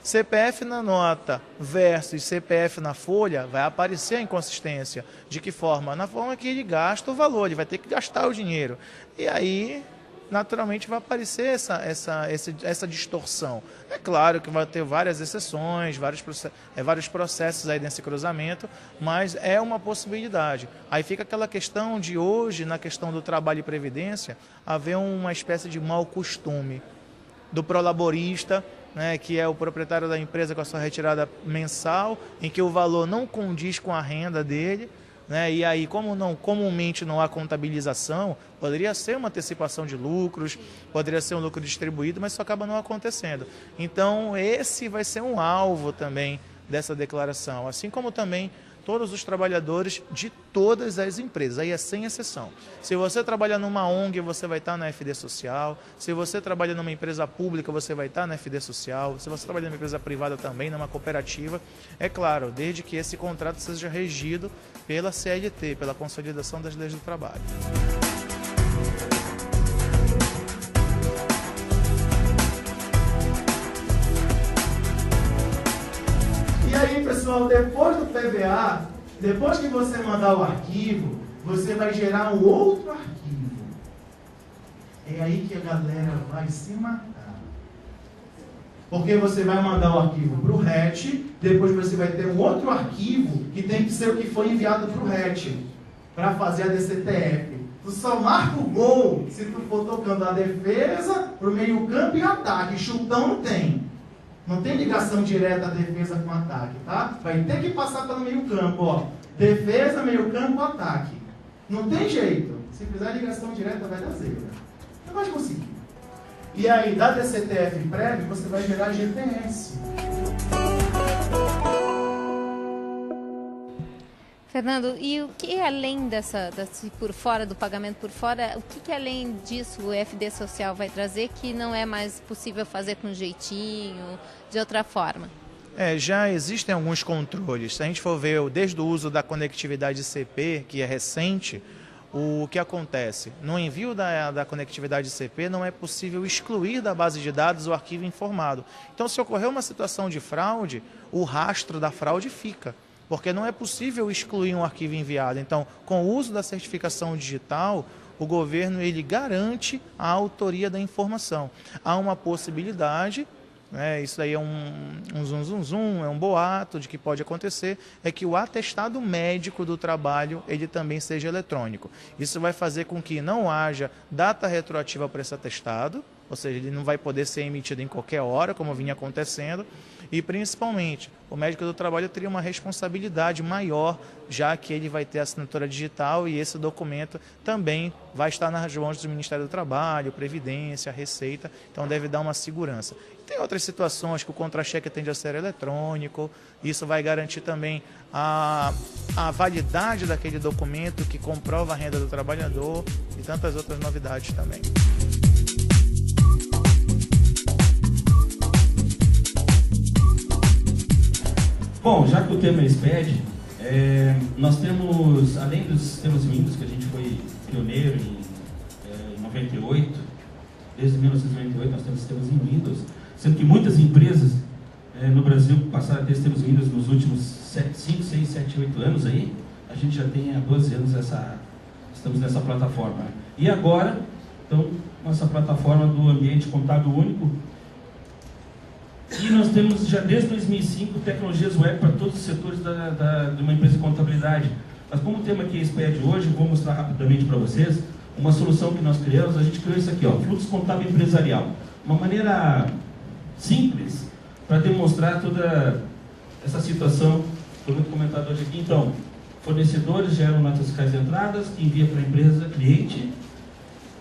CPF na nota versus CPF na folha, vai aparecer a inconsistência. De que forma? Na forma que ele gasta o valor, ele vai ter que gastar o dinheiro. E aí, naturalmente, vai aparecer essa distorção. É claro que vai ter várias exceções, vários processos aí nesse cruzamento, mas é uma possibilidade. Aí fica aquela questão de hoje, na questão do trabalho e previdência, haver uma espécie de mau costume do prolaborista, né, que é o proprietário da empresa com a sua retirada mensal, em que o valor não condiz com a renda dele, né, e aí, como comumente não há contabilização, poderia ser uma antecipação de lucros, poderia ser um lucro distribuído, mas isso acaba não acontecendo. Então, esse vai ser um alvo também dessa declaração, assim como também todos os trabalhadores de todas as empresas, aí é sem exceção. Se você trabalha numa ONG, você vai estar na FD Social. Se você trabalha numa empresa pública, você vai estar na FD Social. Se você trabalha numa empresa privada também, numa cooperativa, é claro, desde que esse contrato seja regido pela CLT, pela Consolidação das Leis do Trabalho. E aí, pessoal, depois do PVA, depois que você mandar o arquivo, você vai gerar um outro arquivo. É aí que a galera vai se matar. Porque você vai mandar o arquivo para o RET, depois você vai ter um outro arquivo que tem que ser o que foi enviado para o RET, para fazer a DCTF. Tu só marca o gol se tu for tocando a defesa para o meio campo e ataque. Chutão não tem. Não tem ligação direta defesa com ataque, tá? Vai ter que passar pelo meio campo, ó. Defesa, meio campo, ataque. Não tem jeito. Se fizer ligação direta, vai dar zebra. Não vai conseguir. E aí, da DCTF prévio, você vai gerar GTS. Fernando, e o que além desse por fora, do pagamento por fora, o que além disso o FD Social vai trazer que não é mais possível fazer com jeitinho, de outra forma? Já existem alguns controles. Se a gente for ver desde o uso da conectividade CP, que é recente, o que acontece? No envio da conectividade CP não é possível excluir da base de dados o arquivo informado. Então, se ocorrer uma situação de fraude, o rastro da fraude fica. Porque não é possível excluir um arquivo enviado. Então, com o uso da certificação digital, o governo ele garante a autoria da informação. Há uma possibilidade, né, isso aí é um zum, é um boato de que pode acontecer, é que o atestado médico do trabalho ele também seja eletrônico. Isso vai fazer com que não haja data retroativa para esse atestado, ou seja, ele não vai poder ser emitido em qualquer hora, como vinha acontecendo, e principalmente o médico do trabalho teria uma responsabilidade maior, já que ele vai ter assinatura digital e esse documento também vai estar nas mãos do Ministério do Trabalho, Previdência, Receita, então deve dar uma segurança. Tem outras situações que o contra-cheque tende a ser eletrônico, isso vai garantir também a validade daquele documento que comprova a renda do trabalhador e tantas outras novidades também. Bom, já que o tema é SPED, nós temos, além dos sistemas Windows, que a gente foi pioneiro em 98, desde 1998 nós temos sistemas em Windows, sendo que muitas empresas no Brasil passaram a ter sistemas Windows nos últimos 5, 6, 7, 8 anos aí, a gente já tem há 12 anos estamos nessa plataforma. E agora, então, nossa plataforma do ambiente contábil único. E nós temos já desde 2005 tecnologias web para todos os setores de uma empresa de contabilidade. Mas como o tema aqui é SPED hoje, eu vou mostrar rapidamente para vocês uma solução que nós criamos. A gente criou isso aqui, ó, fluxo contábil empresarial. Uma maneira simples para demonstrar toda essa situação que foi muito comentada hoje aqui. Então, fornecedores geram notas fiscais de entradas, que envia para a empresa cliente,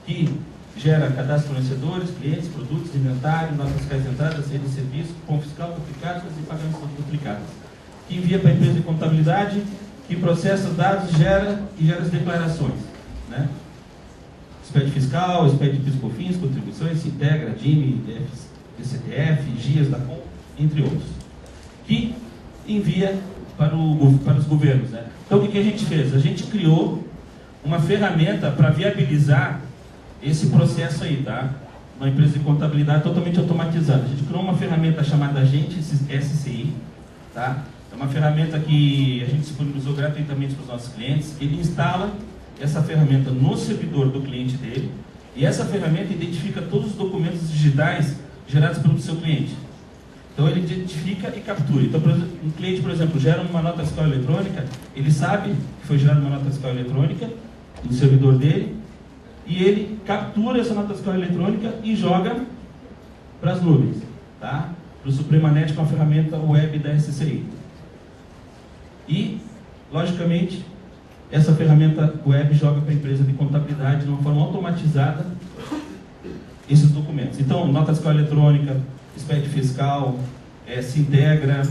que gera cadastro de fornecedores, clientes, produtos, inventário, notas fiscais de entrada, saída de serviço, cupom fiscal, duplicadas e pagamentos duplicados. Que envia para a empresa de contabilidade, que processa os dados e gera as declarações, né? SPED fiscal, SPED de PIS/COFINS, contribuições, se integra, DIME, DCTF, GIAS da COM, entre outros. Que envia para os governos, né? Então, o que a gente fez? A gente criou uma ferramenta para viabilizar esse processo aí, tá? Uma empresa de contabilidade totalmente automatizada. A gente criou uma ferramenta chamada Agente SCI, tá? É uma ferramenta que a gente disponibilizou gratuitamente para os nossos clientes. Ele instala essa ferramenta no servidor do cliente dele e essa ferramenta identifica todos os documentos digitais gerados pelo seu cliente. Então ele identifica e captura. Então um cliente, por exemplo, gera uma nota fiscal eletrônica, ele sabe que foi gerada uma nota fiscal eletrônica no servidor dele e ele captura essa nota fiscal eletrônica e joga para as nuvens, tá? Para o SupremaNet com a ferramenta web da SCI. E, logicamente, essa ferramenta web joga para a empresa de contabilidade de uma forma automatizada esses documentos. Então, nota fiscal eletrônica, SPED fiscal, se integra,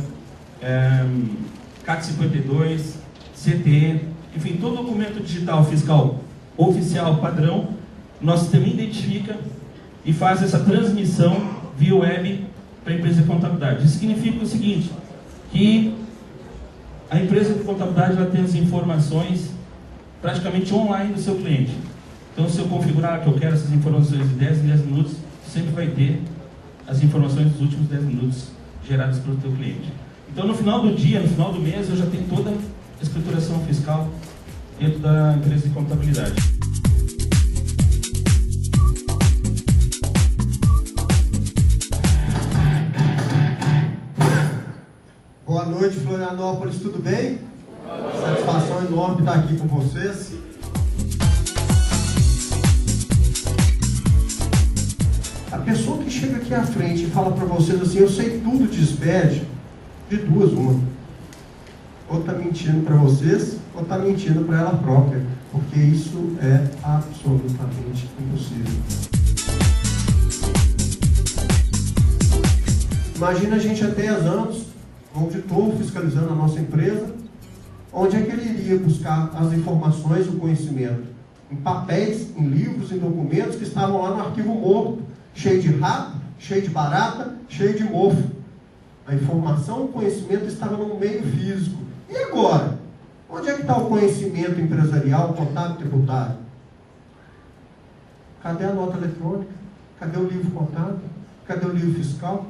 CAC 52, CT, enfim, todo documento digital fiscal oficial padrão, nosso sistema identifica e faz essa transmissão via web para a empresa de contabilidade. Isso significa o seguinte, que a empresa de contabilidade ela tem as informações praticamente online do seu cliente. Então, se eu configurar que eu quero essas informações de 10 em 10 minutos, sempre vai ter as informações dos últimos 10 minutos geradas pelo teu cliente. Então, no final do dia, no final do mês, eu já tenho toda a escrituração fiscal dentro da empresa de contabilidade. Boa noite, Florianópolis, tudo bem? Satisfação enorme estar aqui com vocês. A pessoa que chega aqui à frente e fala para vocês assim, eu sei tudo de SPED, de duas, uma. Ou está mentindo para vocês, ou está mentindo para ela própria, porque isso é absolutamente impossível. Imagina a gente há 10 anos, um auditor fiscalizando a nossa empresa, onde é que ele iria buscar as informações, o conhecimento? Em papéis, em livros, em documentos que estavam lá no arquivo morto, cheio de rato, cheio de barata, cheio de mofo. A informação, o conhecimento estava no meio físico. E agora? Onde é que está o conhecimento empresarial, contábil, tributário? Cadê a nota eletrônica? Cadê o livro contábil? Cadê o livro fiscal?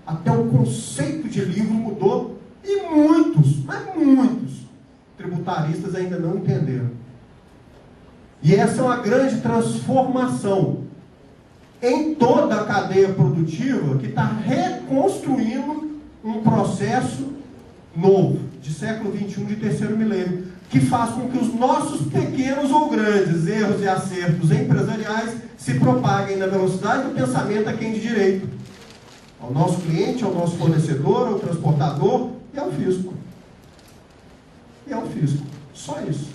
Até o conceito de livro mudou e muitos, mas muitos, tributaristas ainda não entenderam. E essa é uma grande transformação em toda a cadeia produtiva que está reconstruindo um processo novo, de século XXI, de terceiro milênio, que faz com que os nossos pequenos ou grandes erros e acertos empresariais se propaguem na velocidade do pensamento a quem de direito. Ao nosso cliente, ao nosso fornecedor, ao transportador e ao fisco. E ao fisco. Só isso.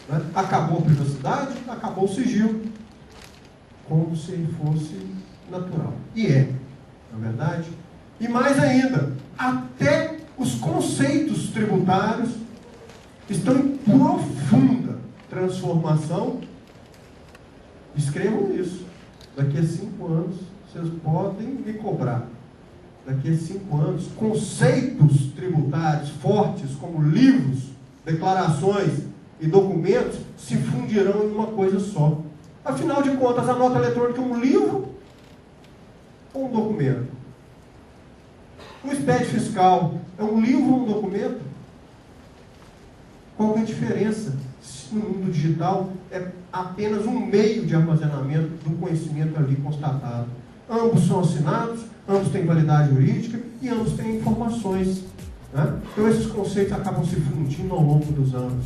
Né? Acabou a privacidade, acabou o sigilo. Como se fosse natural. E é, na verdade. E mais ainda, até os conceitos tributários estão em profunda transformação. Escrevam isso. Daqui a 5 anos, vocês podem me cobrar. Daqui a 5 anos, conceitos tributários fortes, como livros, declarações e documentos, se fundirão em uma coisa só. Afinal de contas, a nota eletrônica é um livro ou um documento? O SPED fiscal é um livro ou um documento? Qual é a diferença? Se no mundo digital é apenas um meio de armazenamento do conhecimento ali constatado. Ambos são assinados, ambos têm validade jurídica e ambos têm informações. Né? Então esses conceitos acabam se fundindo ao longo dos anos.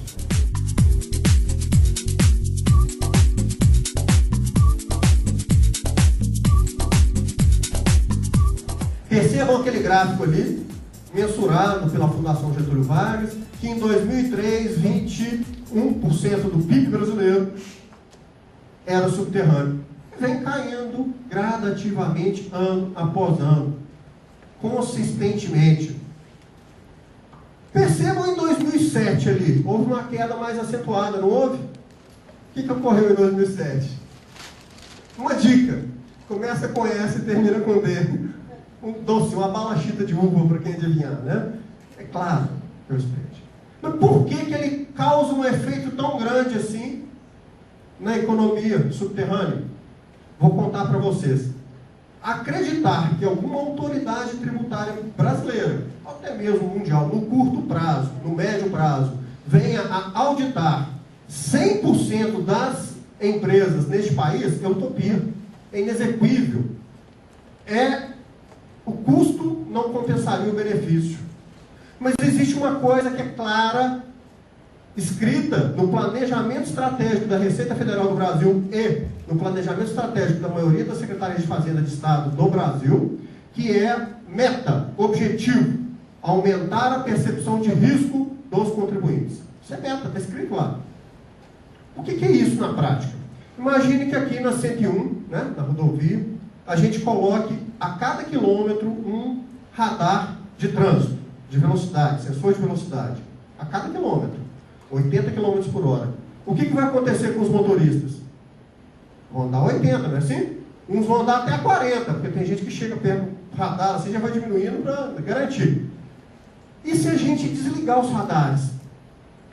Percebam aquele gráfico ali, mensurado pela Fundação Getúlio Vargas, que em 2003, 21% do PIB brasileiro era subterrâneo. Vem caindo gradativamente, ano após ano, consistentemente. Percebam em 2007 ali, houve uma queda mais acentuada, não houve? O que ocorreu em 2007? Uma dica, começa com S e termina com D. Um doce, uma balachita de uva para quem adivinhar, né? É claro, eu espero. Mas por que ele causa um efeito tão grande assim na economia subterrânea? Vou contar para vocês. Acreditar que alguma autoridade tributária brasileira, até mesmo mundial, no curto prazo, no médio prazo, venha a auditar 100% das empresas neste país, é utopia, é inexequível. O custo não compensaria o benefício. Mas existe uma coisa que é clara, escrita no planejamento estratégico da Receita Federal do Brasil e no planejamento estratégico da maioria das secretarias de Fazenda de Estado do Brasil, que é meta, objetivo, aumentar a percepção de risco dos contribuintes. Isso é meta, está escrito lá. O que é isso na prática? Imagine que aqui na 101, né, na rodovia, a gente coloque a cada quilômetro um radar de trânsito, de velocidade, sensor de velocidade, a cada quilômetro, 80 km por hora. O que vai acontecer com os motoristas? Vão andar 80, não é assim? Uns vão andar até 40, porque tem gente que chega perto do radar, assim já vai diminuindo para garantir. E se a gente desligar os radares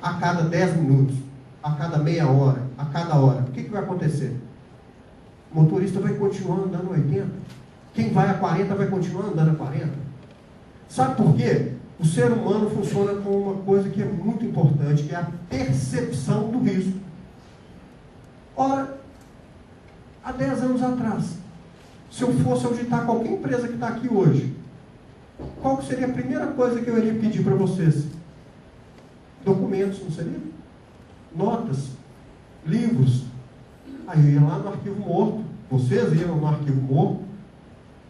a cada 10 minutos, a cada meia hora, a cada hora, o que vai acontecer? O motorista vai continuar andando 80. Quem vai a 40 vai continuar andando a 40. Sabe por quê? O ser humano funciona com uma coisa que é muito importante, que é a percepção do risco. Ora, há 10 anos atrás, se eu fosse auditar qualquer empresa que está aqui hoje, qual seria a primeira coisa que eu iria pedir para vocês? Documentos, não seria? Notas, livros. Aí eu ia lá no arquivo morto. Vocês iam no arquivo morto.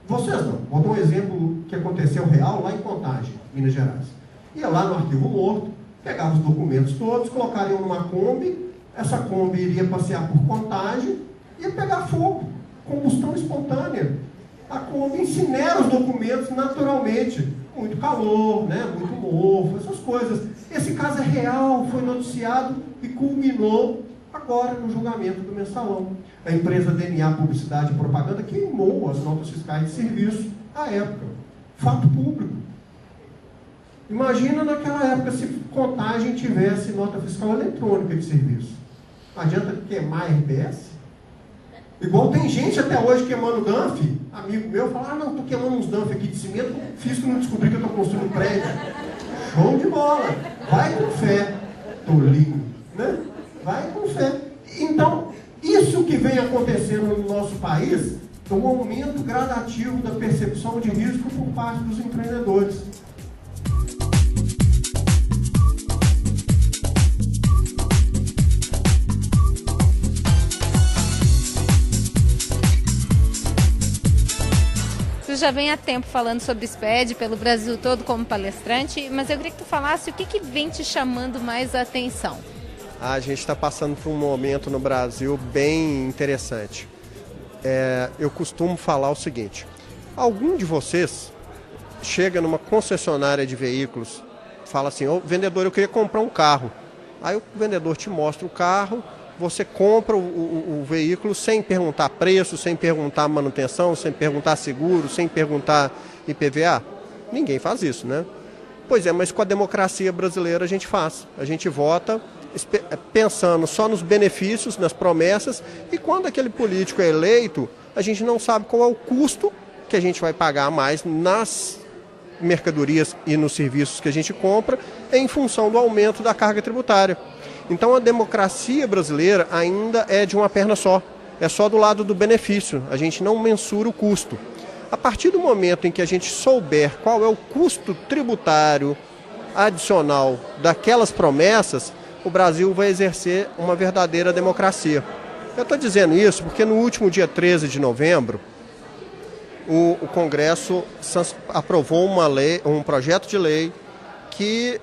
Vocês não. Vou dar um exemplo que aconteceu real lá em Contagem, Minas Gerais. Ia lá no arquivo morto, pegava os documentos todos, colocaria numa Kombi, essa Kombi iria passear por Contagem, ia pegar fogo, combustão espontânea. A Kombi incinera os documentos naturalmente. Muito calor, né? Muito mofo, essas coisas. Esse caso é real, foi noticiado e culminou agora no julgamento do Mensalão. A empresa DNA Publicidade e Propaganda queimou as notas fiscais de serviço à época. Fato público. Imagina naquela época se Contagem tivesse nota fiscal eletrônica de serviço. Não adianta queimar RBS? Igual tem gente até hoje queimando DANF. Amigo meu fala, não, estou queimando uns DANF aqui de cimento, fiz que não descobri que eu estou construindo prédio. Show de bola. Vai com fé, tolinho. Né? Vai com fé. Então, isso que vem acontecendo no nosso país é um aumento gradativo da percepção de risco por parte dos empreendedores. Tu já vem há tempo falando sobre SPED pelo Brasil todo como palestrante, mas eu queria que tu falasse o que vem te chamando mais a atenção. A gente está passando por um momento no Brasil bem interessante. Eu costumo falar o seguinte: algum de vocês chega numa concessionária de veículos, fala assim, ô vendedor, eu queria comprar um carro. Aí o vendedor te mostra o carro, você compra o veículo sem perguntar preço, sem perguntar manutenção, sem perguntar seguro, sem perguntar IPVA? Ninguém faz isso, né? Pois é, mas com a democracia brasileira a gente faz. A gente vota pensando só nos benefícios, nas promessas, e quando aquele político é eleito, a gente não sabe qual é o custo que a gente vai pagar mais nas mercadorias e nos serviços que a gente compra em função do aumento da carga tributária. Então a democracia brasileira ainda é de uma perna só, é só do lado do benefício, a gente não mensura o custo. A partir do momento em que a gente souber qual é o custo tributário adicional daquelas promessas, o Brasil vai exercer uma verdadeira democracia. Eu estou dizendo isso porque no último dia 13 de novembro, o Congresso aprovou um projeto de lei que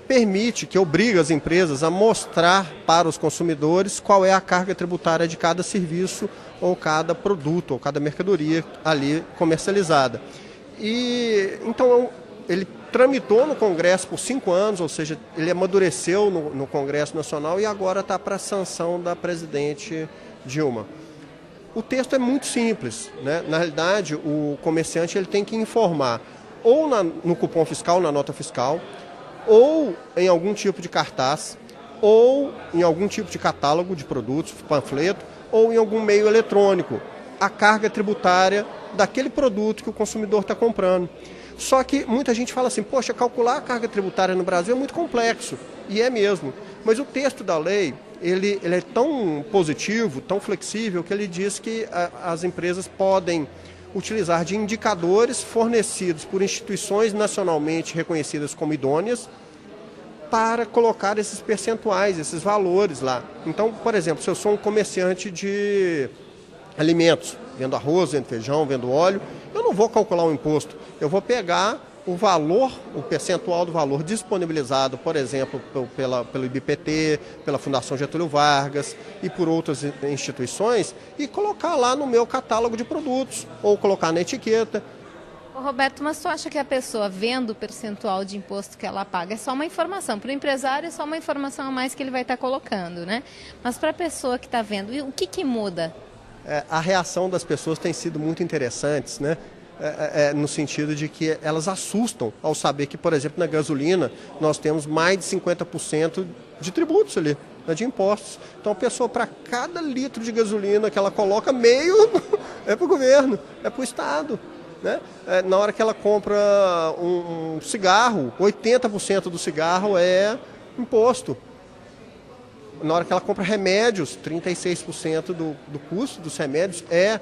permite, que obriga as empresas a mostrar para os consumidores qual é a carga tributária de cada serviço ou cada produto ou cada mercadoria ali comercializada. E então ele tramitou no Congresso por 5 anos, ou seja, ele amadureceu no Congresso Nacional e agora está para a sanção da presidente Dilma. O texto é muito simples, né? Na realidade, o comerciante ele tem que informar ou no cupom fiscal, na nota fiscal, ou em algum tipo de cartaz, ou em algum tipo de catálogo de produtos, panfleto, ou em algum meio eletrônico, a carga tributária daquele produto que o consumidor está comprando. Só que muita gente fala assim, poxa, calcular a carga tributária no Brasil é muito complexo, e é mesmo. Mas o texto da lei, ele é tão positivo, tão flexível, que ele diz que as empresas podem utilizar de indicadores fornecidos por instituições nacionalmente reconhecidas como idôneas para colocar esses percentuais, esses valores lá. Então, por exemplo, se eu sou um comerciante de alimentos, vendo arroz, vendo feijão, vendo óleo, eu não vou calcular o imposto, eu vou pegar o valor, o percentual do valor disponibilizado, por exemplo, pelo IBPT, pela Fundação Getúlio Vargas e por outras instituições e colocar lá no meu catálogo de produtos ou colocar na etiqueta. Ô Roberto, mas tu acha que a pessoa vendo o percentual de imposto que ela paga é só uma informação? Para o empresário é só uma informação a mais que ele vai estar colocando, né? Mas para a pessoa que está vendo, o que muda? A reação das pessoas tem sido muito interessante, né? No sentido de que elas assustam ao saber que, por exemplo, na gasolina nós temos mais de 50% de tributos ali, né, de impostos. Então a pessoa, para cada litro de gasolina que ela coloca, meio é para o governo, é para o Estado. Né? Na hora que ela compra um cigarro, 80% do cigarro é imposto. Na hora que ela compra remédios, 36% do custo dos remédios é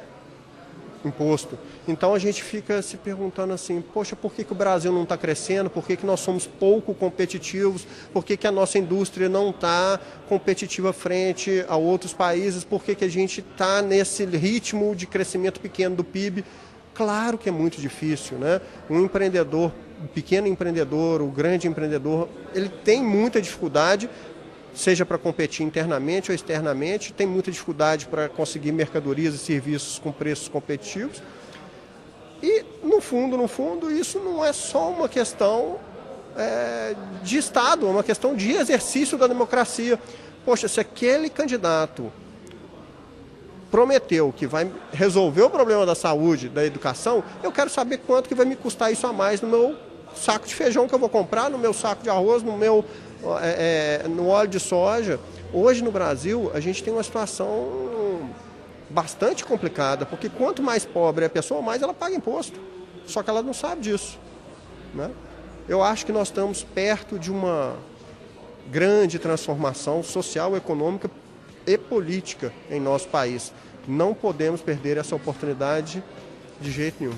imposto. Então a gente fica se perguntando assim, poxa, por que o Brasil não está crescendo? Por que nós somos pouco competitivos? Por que a nossa indústria não está competitiva frente a outros países? Por que a gente está nesse ritmo de crescimento pequeno do PIB? Claro que é muito difícil, né? Um empreendedor, o pequeno empreendedor, o grande empreendedor, ele tem muita dificuldade, seja para competir internamente ou externamente, tem muita dificuldade para conseguir mercadorias e serviços com preços competitivos. E, no fundo, isso não é só uma questão de Estado, é uma questão de exercício da democracia. Poxa, se aquele candidato prometeu que vai resolver o problema da saúde, da educação, eu quero saber quanto que vai me custar isso a mais no meu saco de feijão que eu vou comprar, no meu saco de arroz, no óleo de soja. Hoje no Brasil a gente tem uma situação bastante complicada, porque quanto mais pobre é a pessoa, mais ela paga imposto. Só que ela não sabe disso, né? Eu acho que nós estamos perto de uma grande transformação social, econômica e política em nosso país. Não podemos perder essa oportunidade de jeito nenhum.